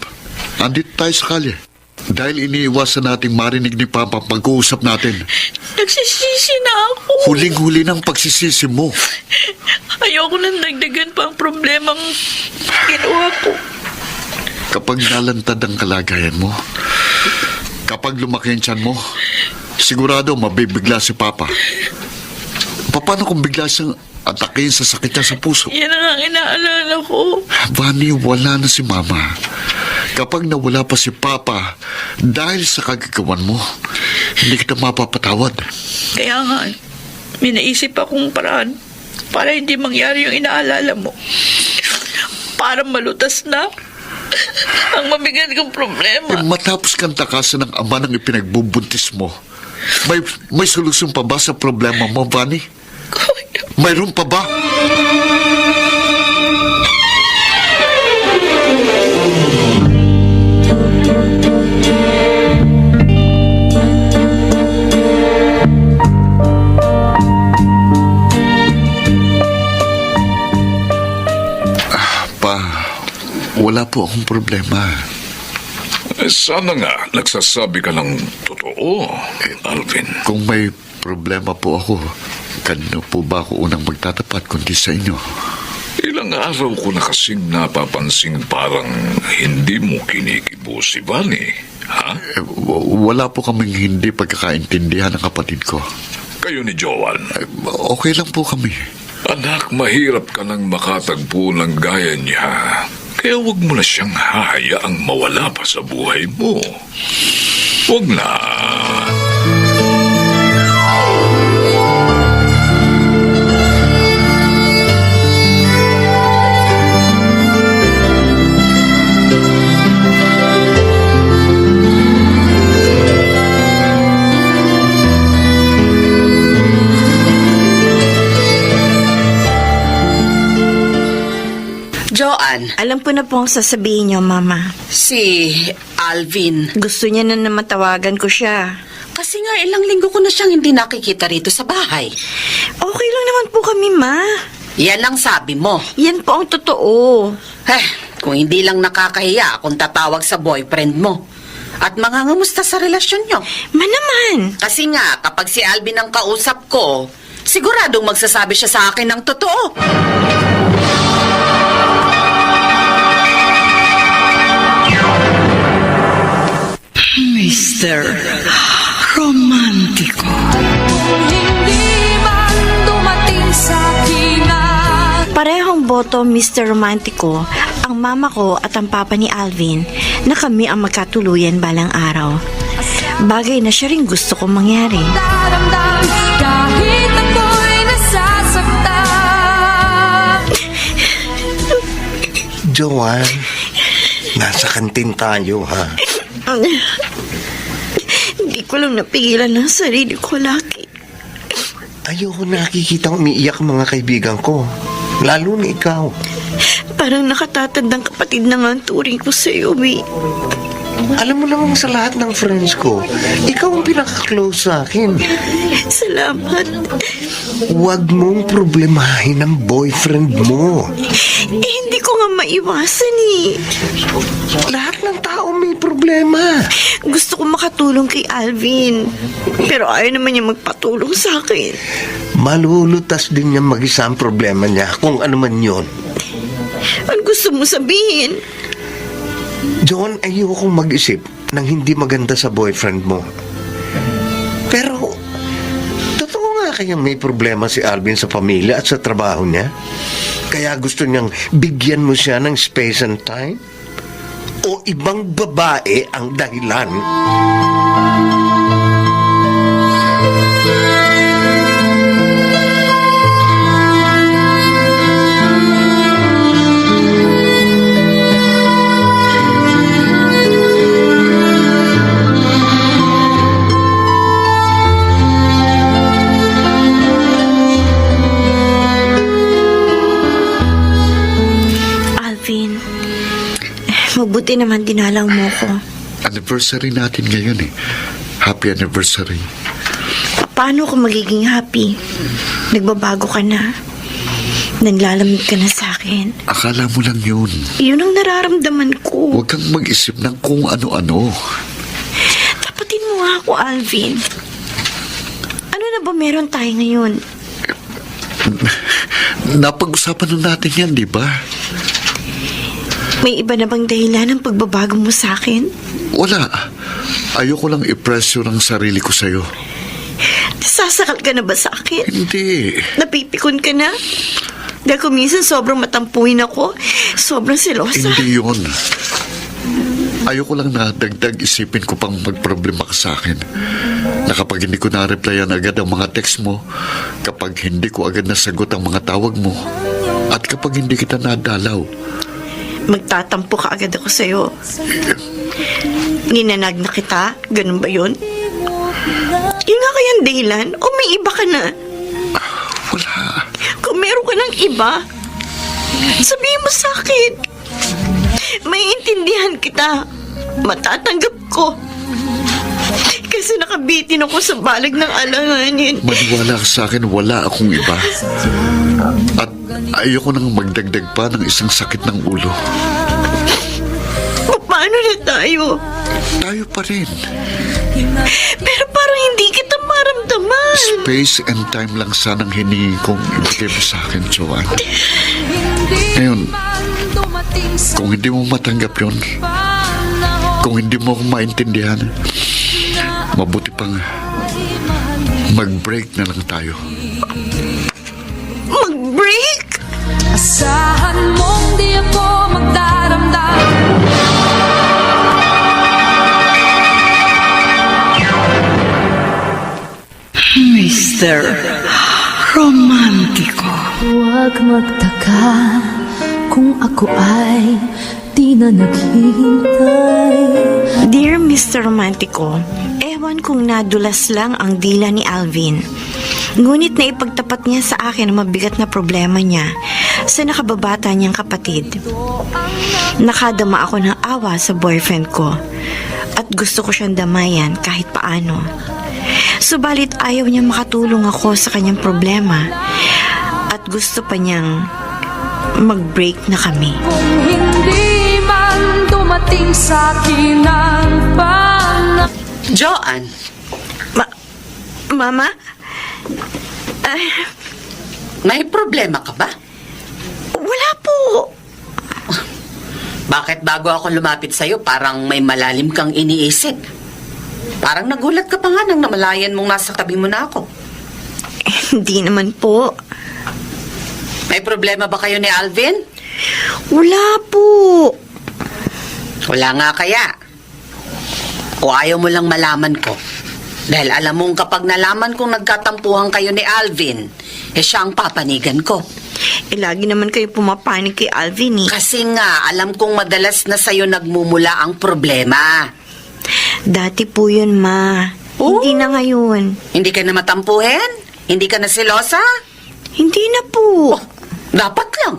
andito tayo sa kalye. Dahil iniiwasan nating marinig ni Papa ang pag-uusap natin. Nagsisisi na ako. Huling-huli ng pagsisisi mo. Ayoko nang dagdagan pa ang problemang ginawa ko. Kapag nalantad ang kalagayan mo, kapag lumaki ang tiyan mo, sigurado mabibigla si Papa. Paano kung bigla siyang atakin sa sakit niya sa puso? Yan ang inaalala ko. Bunny, wala na si Mama. Kapag nawala pa si Papa dahil sa kagagawan mo, hindi kita mapapatawad. Kaya nga, may naisip akong paraan para hindi mangyari yung inaalala mo. Para malutas na ang mabigat kong problema. Matapos kang takasan ng ama ng ipinagbubuntis mo, may solusyon pa ba sa problema mo, Bunny? Mayroon pa ba? po akong problema. Sana nga nagsasabi ka ng totoo, Alvin. Kung may problema po ako, kanino po ba ako unang magtatapat kundi sa inyo? Ilang araw ko na kasing napapansin parang hindi mo kinikibo si Vani, ha? Wala po kaming hindi pagkakaintindihan ng kapatid ko. Kayo ni Joan. Okay lang po kami. Anak, mahirap ka nang makatagpo ng gaya niya. Kaya huwag mo na siyang hahayaang mawala pa sa buhay mo. Huwag na. Joan, Alam ko na po ang sasabihin niyo, Mama. si Alvin. Gusto niya na matawagan ko siya. Kasi nga ilang linggo ko na siyang hindi nakikita rito sa bahay. Okay lang naman po kami, Ma. Yan lang sabi mo. Yan po ang totoo. Kung hindi lang nakakahiya kung tatawag sa boyfriend mo. At mangangamusta sa relasyon nyo. Naman. Kasi nga, kapag si Alvin ang kausap ko, siguradong magsasabi siya sa akin ng totoo. Mr. Romantiko. Parehong boto, Mr. Romantico, ang mama ko at ang papa ni Alvin na kami ang magkatuluyan balang araw. Bagay na siya rin gusto kong mangyari. Kahit ako'y nasasaktan. Joan, nasa kantin tayo, ha? Hindi ko lang napigilan ng sarili ko lagi. Ayoko nakikita umiiyak ang mga kaibigan ko. Lalo na ikaw. Parang nakatatandang kapatid na nga ang turing ko sa iyo, eh. Alam mo namang sa lahat ng friends ko, ikaw ang pinaka-close sa akin. Salamat. Huwag mong problemahin ang boyfriend mo. Hindi ko nga maiwasan, eh. Lahat ng tao may problema. Gusto ko makatulong kay Alvin. Pero ayaw naman niya magpatulong sa akin. Malulutas din niya mag-isa ang problema niya, kung ano man yun. Ano gusto mo sabihin? John, ayokong mag-isip ng hindi maganda sa boyfriend mo. Pero, totoo nga kayang may problema si Alvin sa pamilya at sa trabaho niya? Kaya gusto niyang bigyan mo siya ng space and time? O ibang babae ang dahilan? Alvin, mabuti naman dinalaw mo ko. Anniversary natin ngayon eh. Happy anniversary. Paano ko magiging happy? Nagbabago ka na. Naglalamig ka na sa akin. Akala mo lang yun. Yun ang nararamdaman ko. Huwag kang mag-isip ng kung ano-ano. Tapatin mo nga ako, Alvin. Ano na ba meron tayo ngayon? Napag-usapan na natin yan, di ba? May iba na bang dahilan ng pagbabago mo sa akin? Wala. Ayoko lang i-pressure ang sarili ko sa'yo. Nasasakal ka na ba sa akin? Hindi. Napipikon ka na? Dahil kung minsan sobrang matampuhin ako, sobrang selosa. Hindi yun. Ayoko lang na dagdag isipin ko pang magproblema ka sa akin. Na kapag hindi ko na-replyan agad ang mga text mo, kapag hindi ko agad nasagot ang mga tawag mo, at kapag hindi kita nadalaw, Magtatampo ka agad ako sa'yo. Ninanag na kita? Ganun ba yun? Yun nga kayang dahilan? O may iba ka na? wala. Kung meron ka ng iba, sabihin mo sa akin. Maiintindihan kita. Matatanggap ko. Kasi nakabitin ako sa balag ng alanganin. Maniwala ka sa akin, wala akong iba. At ayoko nang magdagdag pa ng isang sakit ng ulo. Paano na tayo? Tayo pa rin. Pero parang hindi kita maramdaman. Space and time lang sanang hinihingi kong ibigay mo sa akin, Joanne. Ngayon, kung hindi mo matanggap yun, kung hindi mo ako maintindihan, mabuti pang mag-break na lang tayo. Mag-break? Asahan mong di ako magdaramdam. Mr. Romantiko. Huwag magtaka kung ako ay di na naghihintay. Dear Mr. Romantico, ewan kung nadulas lang ang dila ni Alvin. Ngunit naipagtapat niya sa akin ang mabigat na problema niya sa nakababata niyang kapatid. Nakadama ako ng awa sa boyfriend ko at gusto ko siyang damayan kahit paano. Subalit ayaw niya makatulong ako sa kanyang problema at gusto pa niyang mag-break na kami. Kung hindi man dumating sa akin ang panahon. Joanne, Mama? may problema ka ba? Wala po. Bakit bago ako lumapit sa'yo, parang may malalim kang iniisip? Parang nagulat ka pa nga nang namalayan mong nasa tabi mo na ako. Hindi naman po. May problema ba kayo ni Alvin? Wala po. Wala nga kaya. O ayaw mo lang malaman ko? Dahil alam mong kapag nalaman kong nagkatampuhan kayo ni Alvin, siya ang papanigan ko. Lagi naman kayo pumapanig kay Alvin eh. Kasi nga, alam kong madalas na sa'yo nagmumula ang problema. Dati po yun, Ma. Hindi na ngayon. Hindi ka na matampuhin? Hindi ka na selosa? Hindi na po. Dapat lang.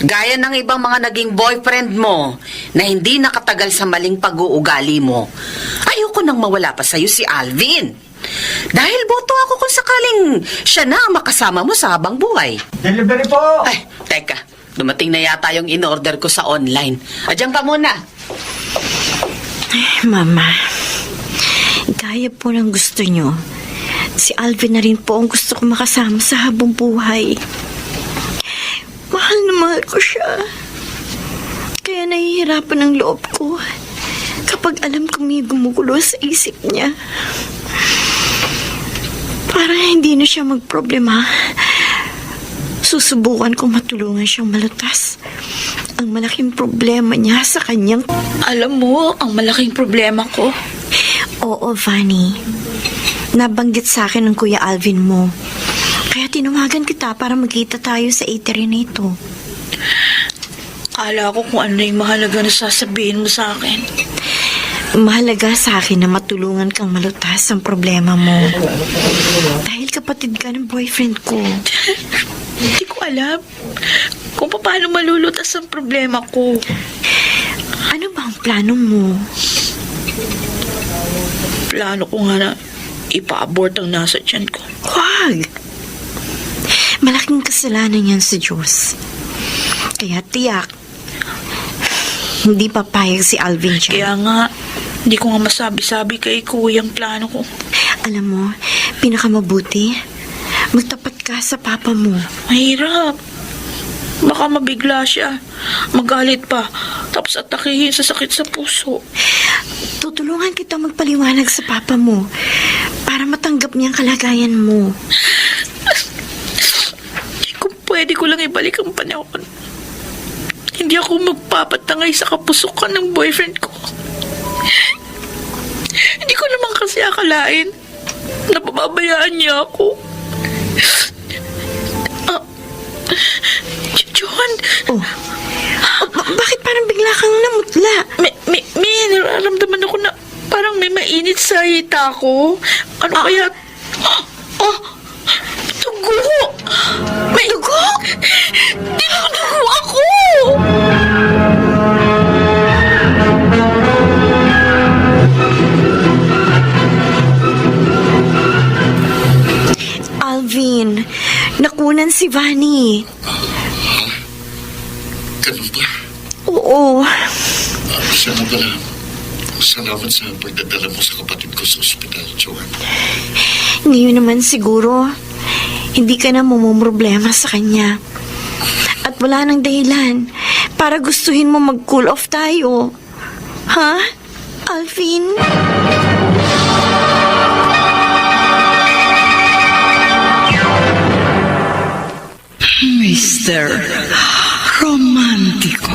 Gaya ng ibang mga naging boyfriend mo na hindi nakatagal sa maling pag-uugali mo. Ayoko nang mawala pa sa'yo si Alvin. Dahil boto ako kung sakaling siya na ang makasama mo sa habang buhay. Delivery po! Ay, teka. Dumating na yata yung in-order ko sa online. Adyan ka muna. Mama, gaya po ng gusto nyo. Si Alvin na rin po ang gusto ko makasama sa habang buhay. Mahal na mahal ko siya. Kaya nahihirapan ang loob ko kapag alam ko may gumugulo sa isip niya. Para hindi na siya magproblema, susubukan ko matulungan siyang malutas ang malaking problema niya sa kanyang... Alam mo, ang malaking problema ko. Oo, Vanny. Nabanggit sa akin ng Kuya Alvin mo. Kaya tinawagan kita para magkita tayo sa eatery na ito. Akala ko kung ano yung mahalaga na sasabihin mo sa akin. Mahalaga sa akin na matulungan kang malutas ang problema mo. Dahil kapatid ka ng boyfriend ko. Hindi ko alam kung paano malulutas ang problema ko. Ano ba ang plano mo? Plano ko nga na ipa-abort ang nasa tiyan ko. Huwag! Malaking kasalanan yan sa Diyos. Kaya tiyak, hindi papayag si Alvin dyan. Kaya nga, hindi ko nga masabi-sabi kay kuya ang plano ko. Alam mo, pinakamabuti, magtapat ka sa papa mo. Mahirap. Baka mabigla siya. Magalit pa. Tapos atakihin sa sakit sa puso. Tutulungan kita magpaliwanag sa papa mo para matanggap niya ang kalagayan mo. Kung pwede ko lang ibalik ang panahon, hindi ako magpapatangay sa kapusukan ng boyfriend ko. Hindi ko naman kasi akalain na pababayaan niya ako. John! Oh, bakit parang bigla kang namutla? May nararamdaman ako na parang may mainit sa hita ko. Ano kaya? Dugo! May dugo? Dinudugo ako! Alvin, nakunan si Vanny. Ganun ba? Oo. Siya nga pala. Salamat sa pagdadala mo sa kapatid ko sa ospital, Joan. Ngayon naman siguro, hindi ka na mumumroblema sa kanya. At wala nang dahilan para gustuhin mo mag-cool off tayo. Ha, Alvin? Mr. Romantiko.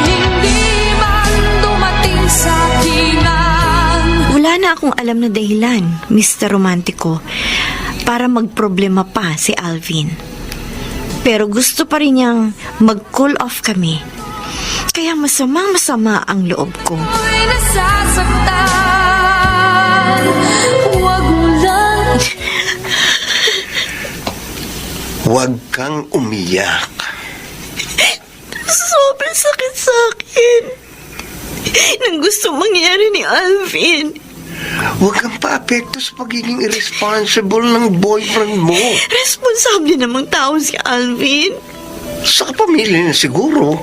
Hindi man dumating sa akinang Wala na akong alam na dahilan, Mr. Romantico, para magproblema pa si Alvin. Pero gusto pa rin niyang mag-cool off kami. Kaya masama ang loob ko. Ako'y nasasaktan. Huwag mo lang Huwag kang umiyak. Sobrang sakit sa akin. Nang gusto mangyari ni Alvin. Huwag kang paapekto sa pagiging irresponsible ng boyfriend mo. Responsable namang tao si Alvin. Sa kapamilya niya siguro.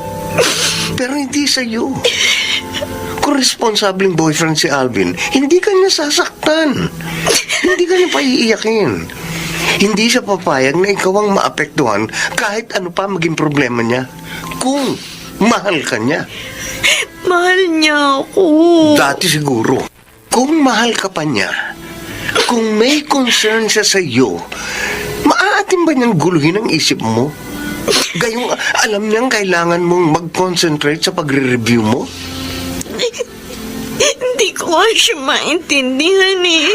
Pero hindi sa iyo. Kung responsableng boyfriend si Alvin, hindi ka niya sasaktan. Hindi ka niya paiiyakin. Hindi siya papayag na ikaw ang maapektuhan kahit ano pa maging problema niya. Kung mahal ka niya. Mahal niya ako. Dati siguro. Kung mahal ka pa niya, kung may concern siya sa iyo, maaatim ba niyang guluhin ang isip mo? Gayong alam niyang kailangan mong mag-concentrate sa pagre-review mo? Hindi ko nga siya maintindihan eh.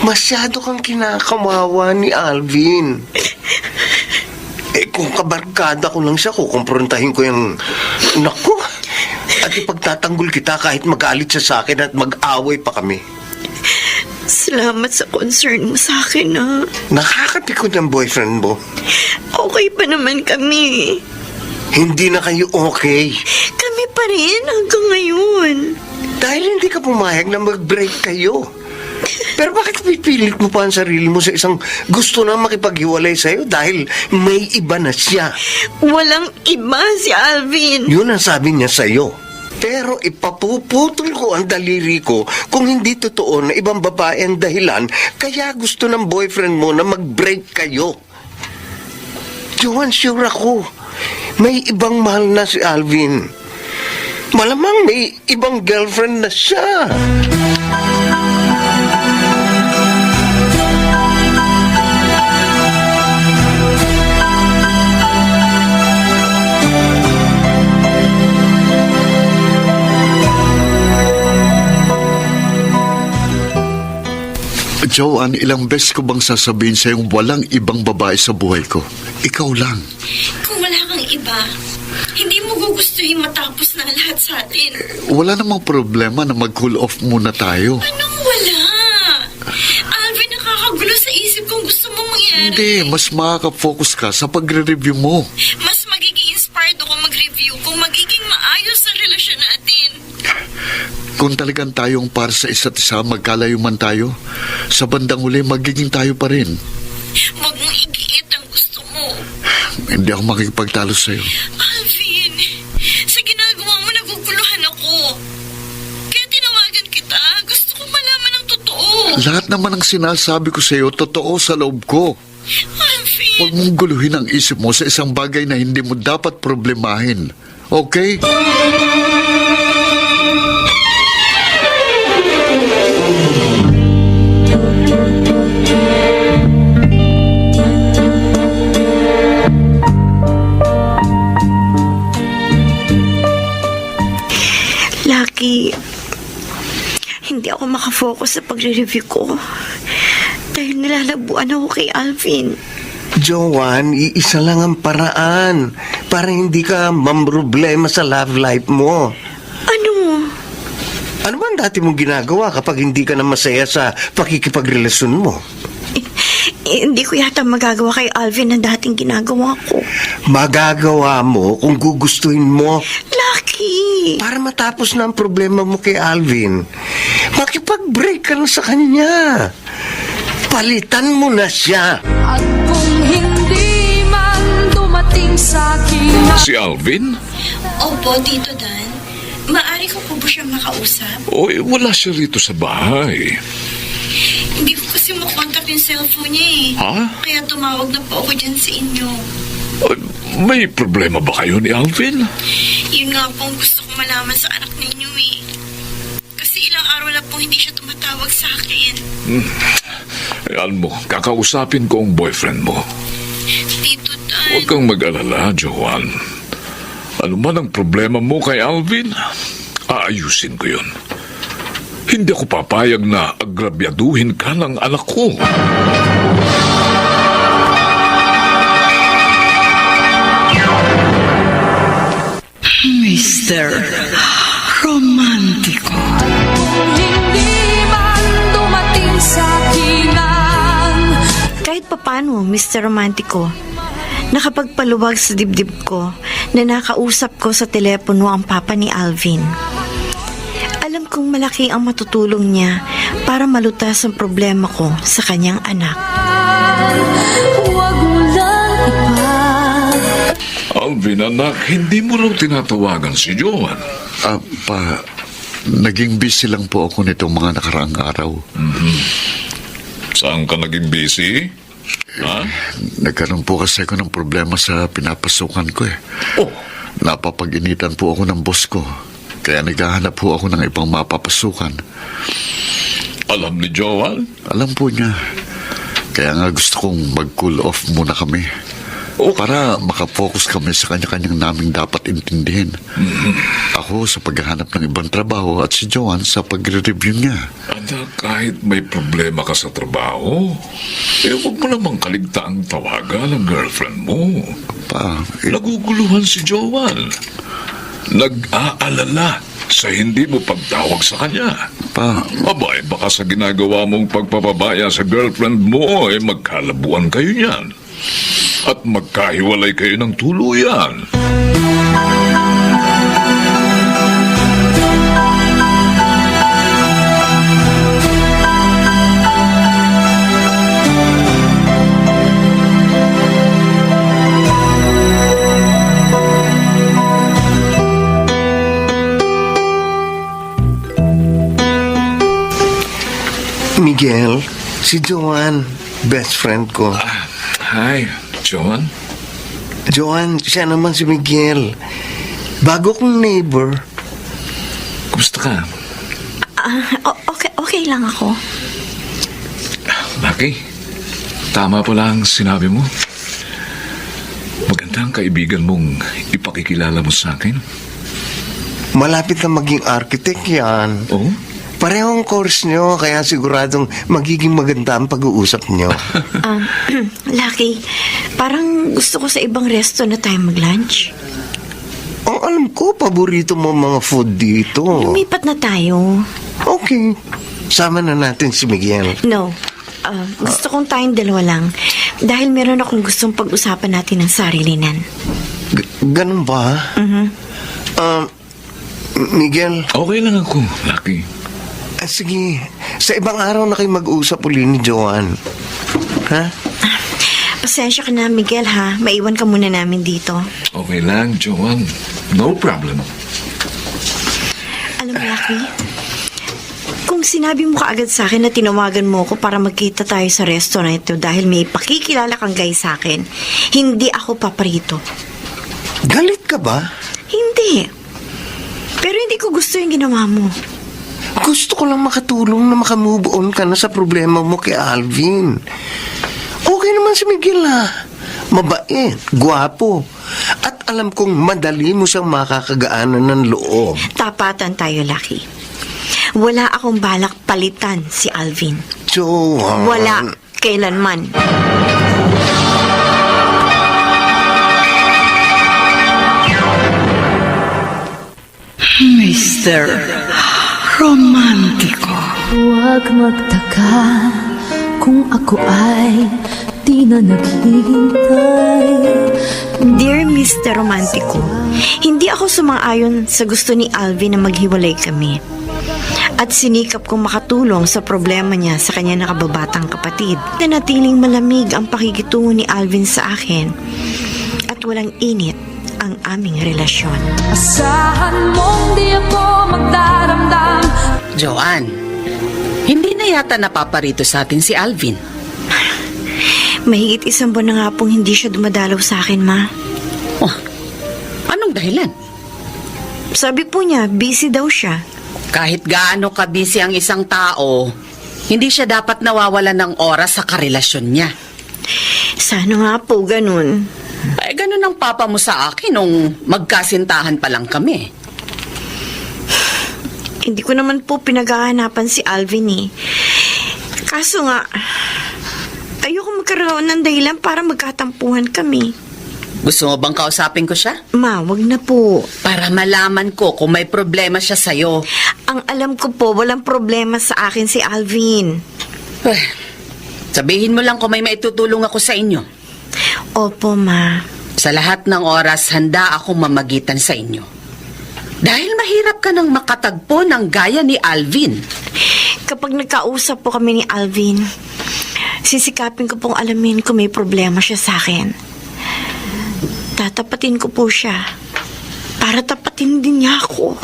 Masyado kang kinakamawa ni Alvin. Kung kabarkada ko lang siya, kukumprontahin ko yung... Naku! At ipagtatanggol kita kahit magalit siya sa akin at mag-away pa kami. Salamat sa concern mo sa akin, ha? Nakakatikot yung boyfriend mo. Okay pa naman kami. Hindi na kayo okay. Kami pa rin hanggang ngayon. Dahil hindi ka pumayag na mag-break kayo. Pero bakit pipilit mo pa ang sarili mo sa isang gusto na makipaghiwalay sa'yo dahil may iba na siya? Walang iba si Alvin. Yun ang sabi niya sa'yo. Pero ipapuputol ko ang daliri ko kung hindi totoo na ibang babae ang dahilan kaya gusto ng boyfriend mo na mag-break kayo. Joan, sure ako. May ibang mahal na si Alvin. Malamang may ibang girlfriend na siya. Joan, ilang beses ko bang sasabihin sa'yong walang ibang babae sa buhay ko? Ikaw lang. Kung wala kang iba, hindi mo gugustuhin matapos na lahat sa atin. Wala namang problema na mag-cool off muna tayo. Anong wala? Alvin, nakakagulo sa isip kung gusto mong mangyari. Hindi, mas makaka-focus ka sa pagre-review mo. Mas magiging inspired ako mag-review kung magiging maayos ang relasyon natin. Kung talagang tayong para sa isa't isa, magkalayo man tayo, sa bandang huli, magiging tayo pa rin. Huwag mong igiit ang gusto mo. Hindi ako makikipagtalo sa'yo. Alvin, sa ginagawa mo naguguluhan ako. Kaya tinawagan kita. Gusto ko malaman ang totoo. Lahat naman ang sinasabi ko sa'yo, totoo sa loob ko. Alvin, Huwag mong guluhin ang isip mo sa isang bagay na hindi mo dapat problemahin. Okay? Lucky, hindi ako makafocus sa pagre-review ko. Dahil nilalabuan ako kay Alvin. Joan, iisa lang ang paraan para hindi ka mamroblema sa love life mo. Ano? Ano ba ang dati mong ginagawa kapag hindi ka na masaya sa pakikipagrelasyon mo? Hindi ko yata magagawa kay Alvin ang dating ginagawa ko. Magagawa mo kung gugustuhin mo. Lucky! Para matapos na ang problema mo kay Alvin, makipag-break ka na sa kanya. Palitan mo na siya. at kung hindi man dumating sa akin Si Alvin? opo, Tito Dan. Maari ko po ba siyang makausap? Oy, wala siya rito sa bahay. Hindi ko kasi makontak yung cellphone niya eh. Ha? Kaya tumawag na po ako dyan sa inyo. Oy, may problema ba kayo ni Alvin? Yun nga po ang gusto ko malaman sa anak ninyo eh. Kasi ilang araw na po hindi siya tumatawag sa akin. Eh, alam mo, kakausapin ko ang boyfriend mo. Tito Dan. Huwag kang mag-alala, Joan. Ano man ang problema mo kay Alvin, aayusin ko yun. Hindi ako papayag na agrabyaduhin ka ng anak ko. Mr. Romantiko. Hindi man dumating sa akin Kahit papano, Mr. Romantico, nakapagpaluwag sa dibdib ko na nakausap ko sa telepono ang papa ni Alvin. Alam kong malaki ang matutulong niya para malutas ang problema ko sa kanyang anak. Huwag mo lang ipag Alvin, anak, hindi mo raw tinatawagan si Joan. Naging busy lang po ako nitong mga nakaraang araw. Saan ka naging busy? Ha? Nagkaroon po kasi ako ng problema sa pinapasukan ko eh. Oh, Napapag-initan po ako ng boss ko. Kaya naghahanap po ako ng ibang mapapasukan. alam ni Joan? Alam po niya. Kaya nga gusto kong mag-cool off muna kami. Oh. Para makafocus kami sa kanya-kanyang naming dapat intindihin. Ako sa paghahanap ng ibang trabaho at si Joan sa pagre-review niya. Anak, kahit may problema ka sa trabaho, huwag mo namang kaligtaang tawagan ang girlfriend mo. Naguguluhan si Joan. Nag-aalala sa hindi mo pagtawag sa kanya. Abay, baka sa ginagawa mong pagpapabaya sa girlfriend mo, magkalabuan kayo niyan. At magkahiwalay kayo ng tuluyan. Miguel, si Joan, best friend ko. Hi, Joan. Joan, siya naman si Miguel. Bago kong neighbor. Kumusta ka? Okay lang ako. Lucky, tama pala ang sinabi mo. Maganda ang kaibigan mong ipakikilala mo sa akin. Malapit na maging architect yan. Oh? Parehong course nyo, kaya siguradong magiging maganda ang pag-uusap nyo. Lucky, parang gusto ko sa ibang resto na tayo mag-lunch. Ang alam ko, paborito mo mga food dito. Lumipat na tayo. Okay. Sama na natin si Miguel. No. Gusto kong tayong dalawa lang. Dahil meron akong gustong pag-usapan natin ng sarilinan. Ganun ba? Miguel? Okay lang ako, Lucky. Sige, sa ibang araw na kayo mag-usap uli ni Joan. Ha? Pasensya ka na, Miguel, ha? Maiwan ka muna namin dito. Okay lang, Joan. No problem. Alam mo, Lucky, kung sinabi mo kaagad sa akin na tinawagan mo ko para magkita tayo sa resto na ito dahil may pakikilala kang guy sa akin, hindi ako paparito. Galit ka ba? Hindi. Pero hindi ko gusto yung ginawa mo. Gusto ko lang makatulong na makamove on ka na sa problema mo kay Alvin. Okay naman si Miguel, ha? Mabait, gwapo. At alam kong madali mo siyang makakagaanan ng loob. Tapatan tayo, Lucky. Wala akong balak palitan si Alvin. Joan. Wala. Kailanman. Mr. Romantiko. Huwag magtaka kung ako ay di na naghihintay. Dear Mr. Romantico, hindi ako sumang-ayon sa gusto ni Alvin na maghiwalay kami. At sinikap kong makatulong sa problema niya sa kanya nakababatang kapatid. Nanatiling malamig ang pakikitungo ni Alvin sa akin. At walang init ang aming relasyon. Asahan mong di ako magdaramdam. Joanne, hindi na yata napaparito sa atin si Alvin. Mahigit 1 buwan na nga pong hindi siya dumadalaw sa akin, Ma. Oh, anong dahilan? Sabi po niya, busy daw siya. Kahit gaano ka-busy ang isang tao, hindi siya dapat nawawalan ng oras sa karelasyon niya. Sana nga po ganun. Ay, ganun ang papa mo sa akin nung magkasintahan pa lang kami. Hindi ko naman po pinaghahanapan si Alvin eh. Kaso nga, ayoko magkaroon ng dahilan para magkatampuhan kami. Gusto mo bang kausapin ko siya? Ma, wag na po. Para malaman ko kung may problema siya sa'yo. Ang alam ko po, walang problema sa akin si Alvin. Sabihin mo lang kung may maitutulong ako sa inyo. Opo, Ma. Sa lahat ng oras, handa akong mamagitan sa inyo. Dahil mahirap ka nang makatagpo ng gaya ni Alvin. Kapag nagkausap po kami ni Alvin, sisikapin ko pong alamin kung may problema siya sa akin. Tatapatin ko po siya para tapatin din niya ako.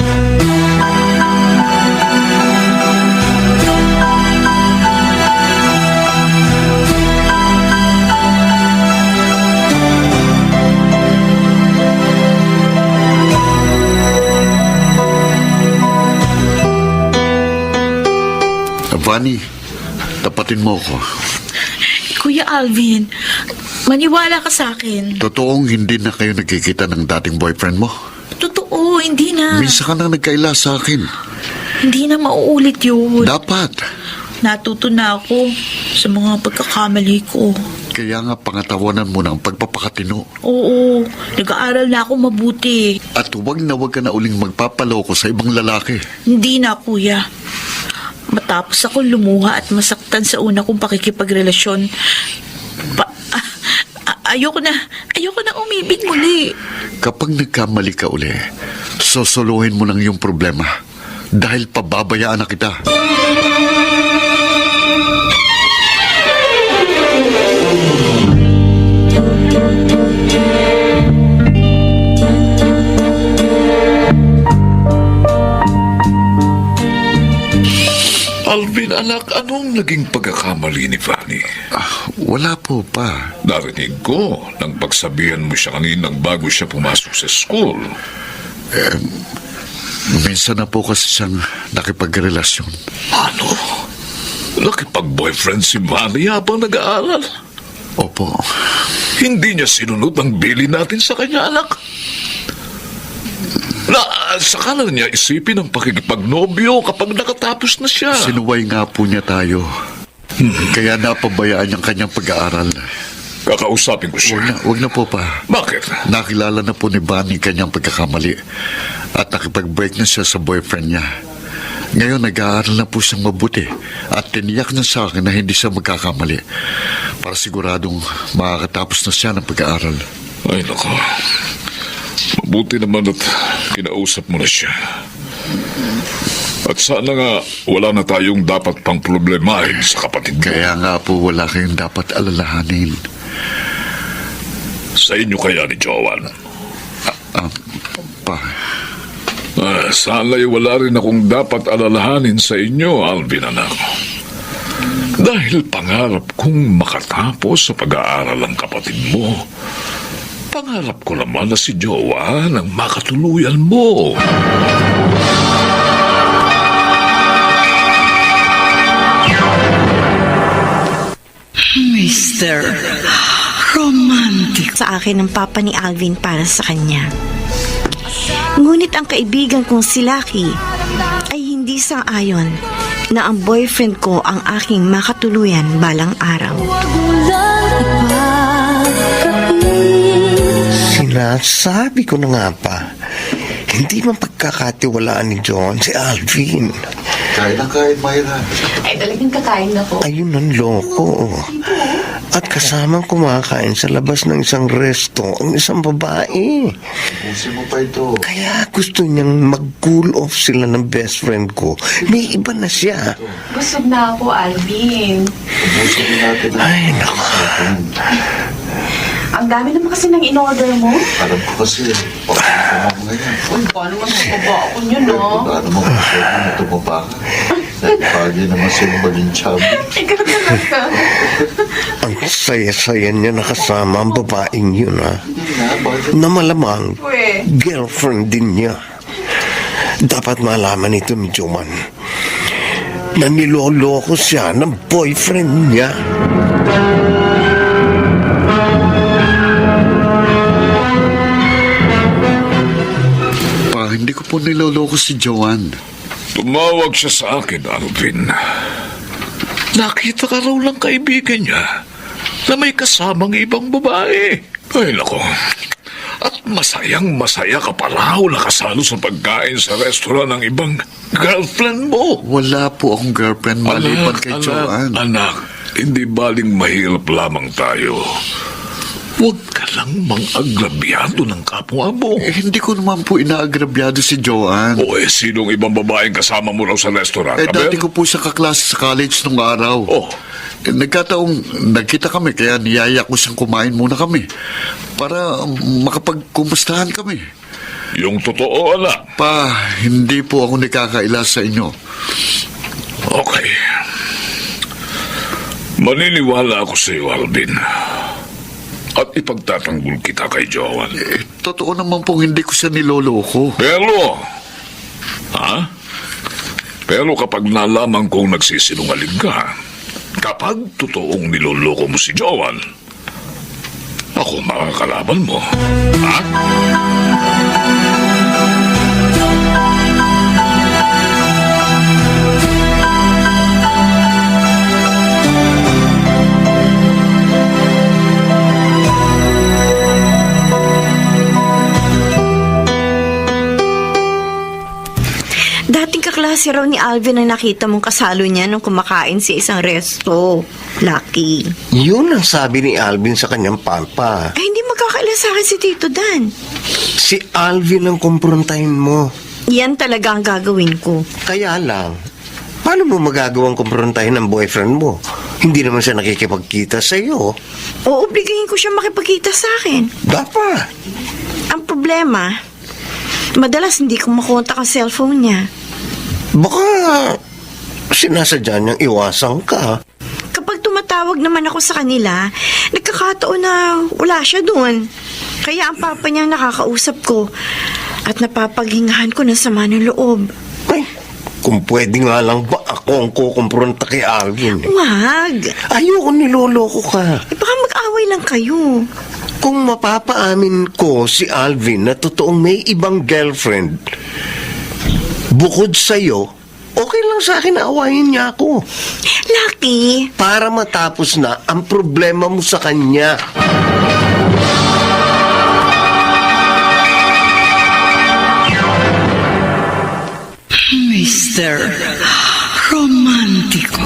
Vani, tapatin mo ako. Kuya Alvin, maniwala ka sa akin. Totoong hindi na kayo nagkikita ng dating boyfriend mo? Totoo, hindi na. Minsan ka na nagkaila sa akin. Hindi na mauulit yun. Dapat. Natuto na ako sa mga pagkakamali ko. Kaya nga pangatawanan mo ng pagpapakatino. Oo, nag-aaral na ako mabuti. At huwag ka na uling magpapaloko sa ibang lalaki. Hindi na, kuya. Matapos ako lumuha at masaktan sa una kong pakikipagrelasyon, ayoko na umibig muli. Kapag nagkamali ka uli, sosoluhin mo lang yung problema dahil pababayaan na kita. Alvin, anak, anong naging pagkakamali ni Fanny? Wala po pa. Narinig ko nang pagsabihan mo siya kaninang bago siya pumasok sa school. Minsan na po kasi siyang nakipagrelasyon. Ano? Nakipag-boyfriend si Fanny habang nag-aaral? Opo. Hindi niya sinunod ang bili natin sa kanya, anak. Saka na niya isipin ang pakikipagnobyo kapag nakatapos na siya. Sinuway nga po niya tayo. Kaya napabayaan niyang kanyang pag-aaral. Kakausapin ko siya. Huwag na po pa. Bakit? Nakilala na po ni Bunny kanyang pagkakamali. At nakipag-break na siya sa boyfriend niya. Ngayon nag-aaral na po siyang mabuti. At tiniyak niya sa akin na hindi siya magkakamali. Para siguradong makakatapos na siya ng pag-aaral. Ay, nako. Mabuti naman at kinausap mo na siya. At sana nga wala na tayong dapat pang problemahin sa kapatid mo. Kaya nga po wala kayong dapat alalahanin. Sa inyo kaya ni Joanne? Pa. Sana'y wala rin akong dapat alalahanin sa inyo, Alvin, anak. Dahil pangarap kong makatapos sa pag-aaral ang kapatid mo. Pangarap ko naman na si Joanne ang makatuluyan mo. Mr. Romantic. Sa akin ang papa ni Alvin para sa kanya. Ngunit ang kaibigan kong si Lucky ay hindi sang-ayon na ang boyfriend ko ang aking makatuluyan balang araw. Sinasabi ko na nga pa, hindi man pagkakatiwalaan ni John si Alvin. Kain na kain, Myra. Ay, talagang kakain na po. Ayun ang loko. At kasamang kumakain sa labas ng isang resto ang isang babae. Pusin mo pa ito. Kaya gusto niyang mag-cool off sila ng best friend ko. May iba na siya. Busog na ako, Alvin. Pusin natin. Ay, naku. Ang dami naman kasi ng in-order mo. Alam ko kasi, pagkakamang mo ngayon. Uy, paano naman mababa ako niyo, no? Paano mo gusto na tumaba ka? Dahil pagi naman sa'yo maging chubby. Ikaw talaga. Ang saya-saya niya nakasama ang babaeng yun, ha? Na malamang Uy. girlfriend din niya. Dapat malaman ito ni Joman na niloloko siya ng boyfriend niya. Pa, hindi ko po niloloko si Joanne. Tumawag siya sa akin, Alvin. Nakita ka raw ng kaibigan niya na may kasamang ibang babae. Ay, nako. At masayang-masaya ka pa raw nakasalo sa pagkain sa restaurant ng ibang girlfriend mo. Wala po akong girlfriend maliban kay Joanne. Anak, hindi baling mahirap lamang tayo. Huwag ka lang mang-agrabyado ng kapwa mo. Hindi ko naman po inaagrabyado si Joanne. O sinong ibang babaeng kasama mo raw sa restaurant? Dati ko po siya kaklase sa college nung araw. Oh. Nagkataong nagkita kami, kaya niyaya ko siyang kumain muna kami para makapagkumustahan kami. Yung totoo, anak. Pa, hindi po ako nakakaila sa inyo. Okay. Maniniwala ako sa iyo, Alvin. At ipagtatanggol kita kay Joanne. Totoo naman pong hindi ko siya niloloko. Pero kapag nalaman kong nagsisinungaling ka, kapag totoong niloloko mo si Joanne, ako makakalaban mo. Ha? Dating kaklase raw ni Alvin ang nakita mong kasalo niya nung kumakain sa isang resto. Lucky. Yun ang sabi ni Alvin sa kanyang papa. Ay, hindi magkakaila sa akin si Tito Dan. Si Alvin ang kumprontahin mo. Yan talaga ang gagawin ko. Kaya lang, paano mo magagawang kumprontahin ng boyfriend mo? Hindi naman siya nakikipagkita sa iyo. Obligahin ko siya makipagkita sa akin. Dapat. Ang problema, madalas hindi ko makontak ang cellphone niya. Baka sinasadya niyang iwasan ka. Kapag tumatawag naman ako sa kanila, nagkakataon na wala siya doon. Kaya ang papa niya nakakausap ko at napapaghingahan ko ng sama ng loob. Ay, kung pwede nga lang ba ako ang kukumpronta kay Alvin? Wag! Ayoko niloloko ka. Baka mag-away lang kayo. Kung mapapaamin ko si Alvin na totoong may ibang girlfriend, bukod sa'yo, okay lang sa akin na awayin niya ako. Lucky! Para matapos na ang problema mo sa kanya. Mr. Romantiko.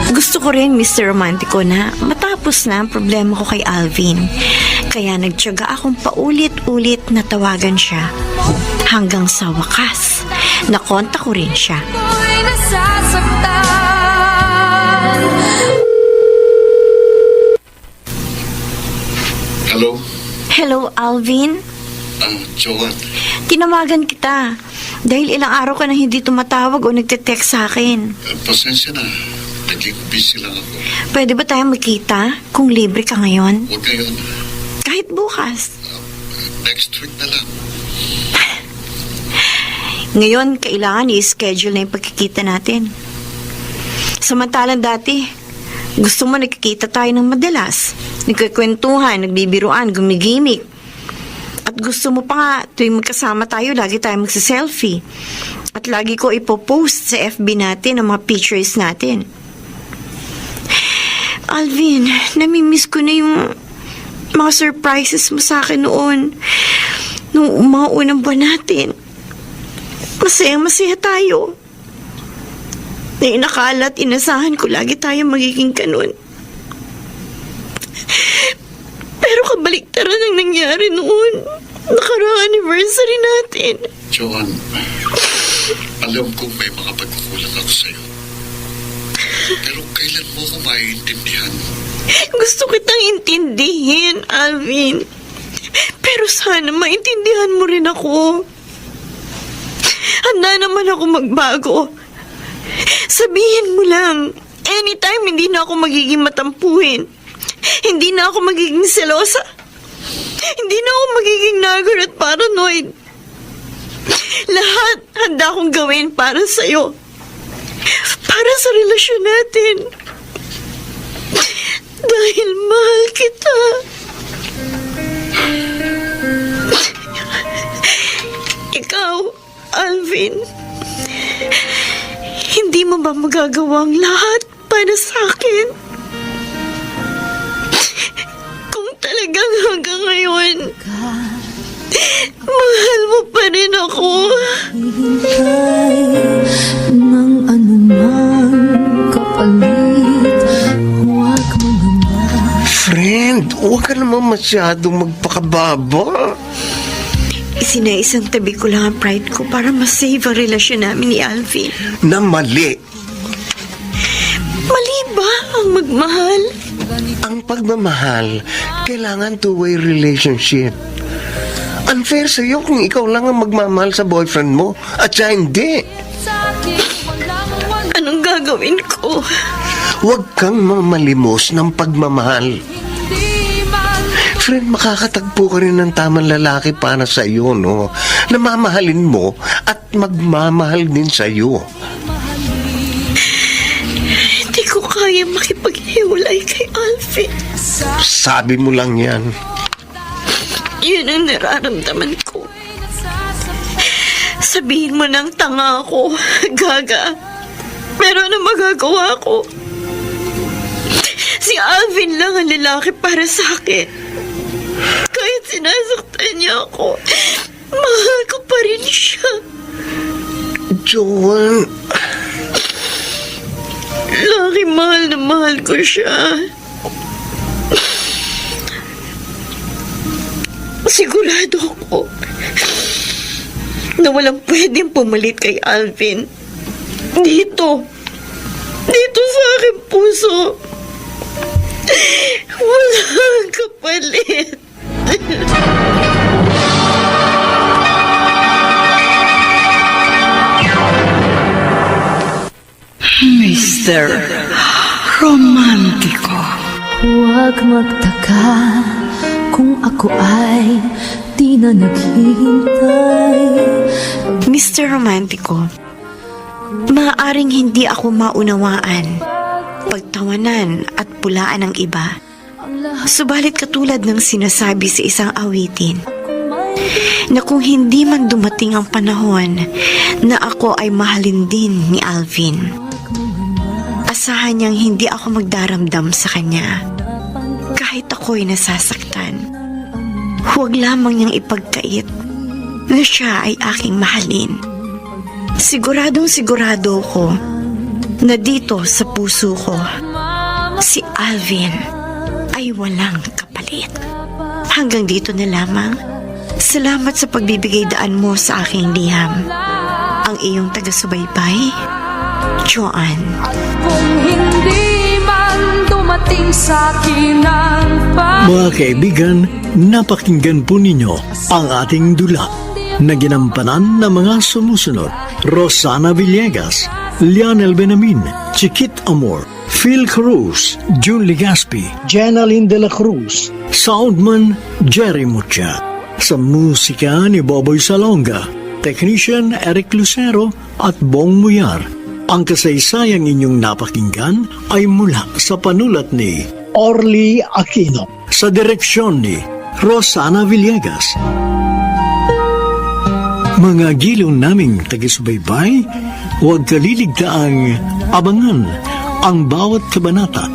Gusto ko rin, Mr. Romantico, na matapos na ang problema ko kay Alvin. Kaya nagtiyaga akong paulit-ulit na tawagan siya. Hanggang sa wakas, nakonta ko rin siya. Hello? Hello, Alvin? Joanne. Tinawagan kita dahil ilang araw ka nang hindi tumatawag o nagte-text sa akin. Pasensya na. Naging busy lang ako. Pwede ba tayo magkita kung libre ka ngayon? Huwag ngayon. Kahit bukas. Next week na lang. Ngayon, kailangan i-schedule na yung pagkikita natin. Samantalang dati, gusto mo nagkikita tayo ng madalas. Nagkikwentuhan, nagbibiruan, gumigimik. At gusto mo pa nga, tuwing magkasama tayo, lagi tayo magsiselfie. At lagi ko ipopost sa FB natin ang mga pictures natin. Alvin, namimiss ko na yung mga surprises mo sa akin noon. Nung mga unang buwan natin. Masaya-masaya tayo. Na inakala at inasahan ko lagi tayo magiging ganun. Pero kabaliktaran ang nangyari noon. Nakaraang anniversary natin. Joanne, alam kong may mga pagkukulang ako sa'yo. Pero kailan mo ako maiintindihan? Gusto kitang intindihin, Alvin. Pero sana maintindihan mo rin ako. Handa naman ako magbago. Sabihin mo lang, anytime hindi na ako magiging matampuhin. Hindi na ako magiging selosa. Hindi na ako magiging nagger at paranoid. Lahat handa akong gawin para sa'yo. Para sa relasyon natin. Dahil mahal kita. Ikaw, Alvin, hindi mo ba magagawa ang lahat para sa akin? Kung talagang hanggang ngayon, mahal mo pa rin ako. Hihintay ng anumang kapalit. Huwag mangamba. Friend, huwag ka naman masyadong magpakababa. Isinaisang tabi ko lang ang pride ko para masave ang relasyon namin ni Alvin. Na mali. Mali ba ang magmahal? Ang pagmamahal, kailangan two-way relationship. Unfair sa'yo kung ikaw lang ang magmamahal sa boyfriend mo at siya hindi. Anong gagawin ko? Huwag kang mamalimos ng pagmamahal. Friend, makakatagpo ka rin ng tamang lalaki para sa iyo, no? Na mamahalin mo at magmamahal din sa iyo. Hindi ko kaya makipaghiwalay kay Alvin. Sabi mo lang yan. Yun ang nararamdaman ko. Sabihin mo nang tanga ako, gaga. Pero ano magagawa ko? Si Alvin lang ang lalaki para sa akin. Kahit sinasaktan niya ako, mahal ko pa rin siya. Joan, Laki, mahal na mahal ko siya. Sigurado ako na walang pwedeng pumalit kay Alvin. Dito sa aking puso, walang kapalit. Mr. Romantiko. Huwag magtaka kung ako ay di na naghihintay. Mr. Romantico, maaaring hindi ako maunawaan, pagtawanan at pulaan ng iba. Subalit katulad ng sinasabi sa isang awitin, na kung hindi man dumating ang panahon na ako ay mahalin din ni Alvin, asahan niyang hindi ako magdaramdam sa kanya kahit ako'y nasasaktan. Huwag lamang niyang ipagkait na siya ay aking mahalin. Siguradong sigurado ko na dito sa puso ko, si Alvin ay walang kapalit. Hanggang dito na lamang. Salamat sa pagbibigay daan mo sa aking liham. Ang iyong taga-subaybay, Joan. Kung hindi man dumating sa akin ang Mga kaibigan, napakinggan po ninyo ang ating dula na ginampanan ng mga sumusunod: Rosana Villegas, Lionel Benamin, Chiquit Amor, Phil Cruz, June Legaspi, Jenaline de la Cruz, Soundman Jerry Mucha. Sa musika ni Boboy Salonga, Technician Eric Lucero at Bong Muyar. Ang kasaysayang inyong napakinggan ay mula sa panulat ni Orly Aquino, sa direksyon ni Rosana Villegas. Mga giliw naming taga-subaybay, huwag kaliligtaang abangan ang bawat kabanata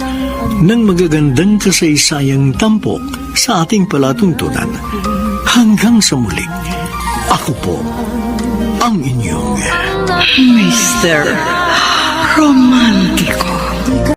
ng magagandang kasaysayang tampok sa ating palatuntunan. Hanggang sa muli, ako po ang inyong Mr. Romantiko.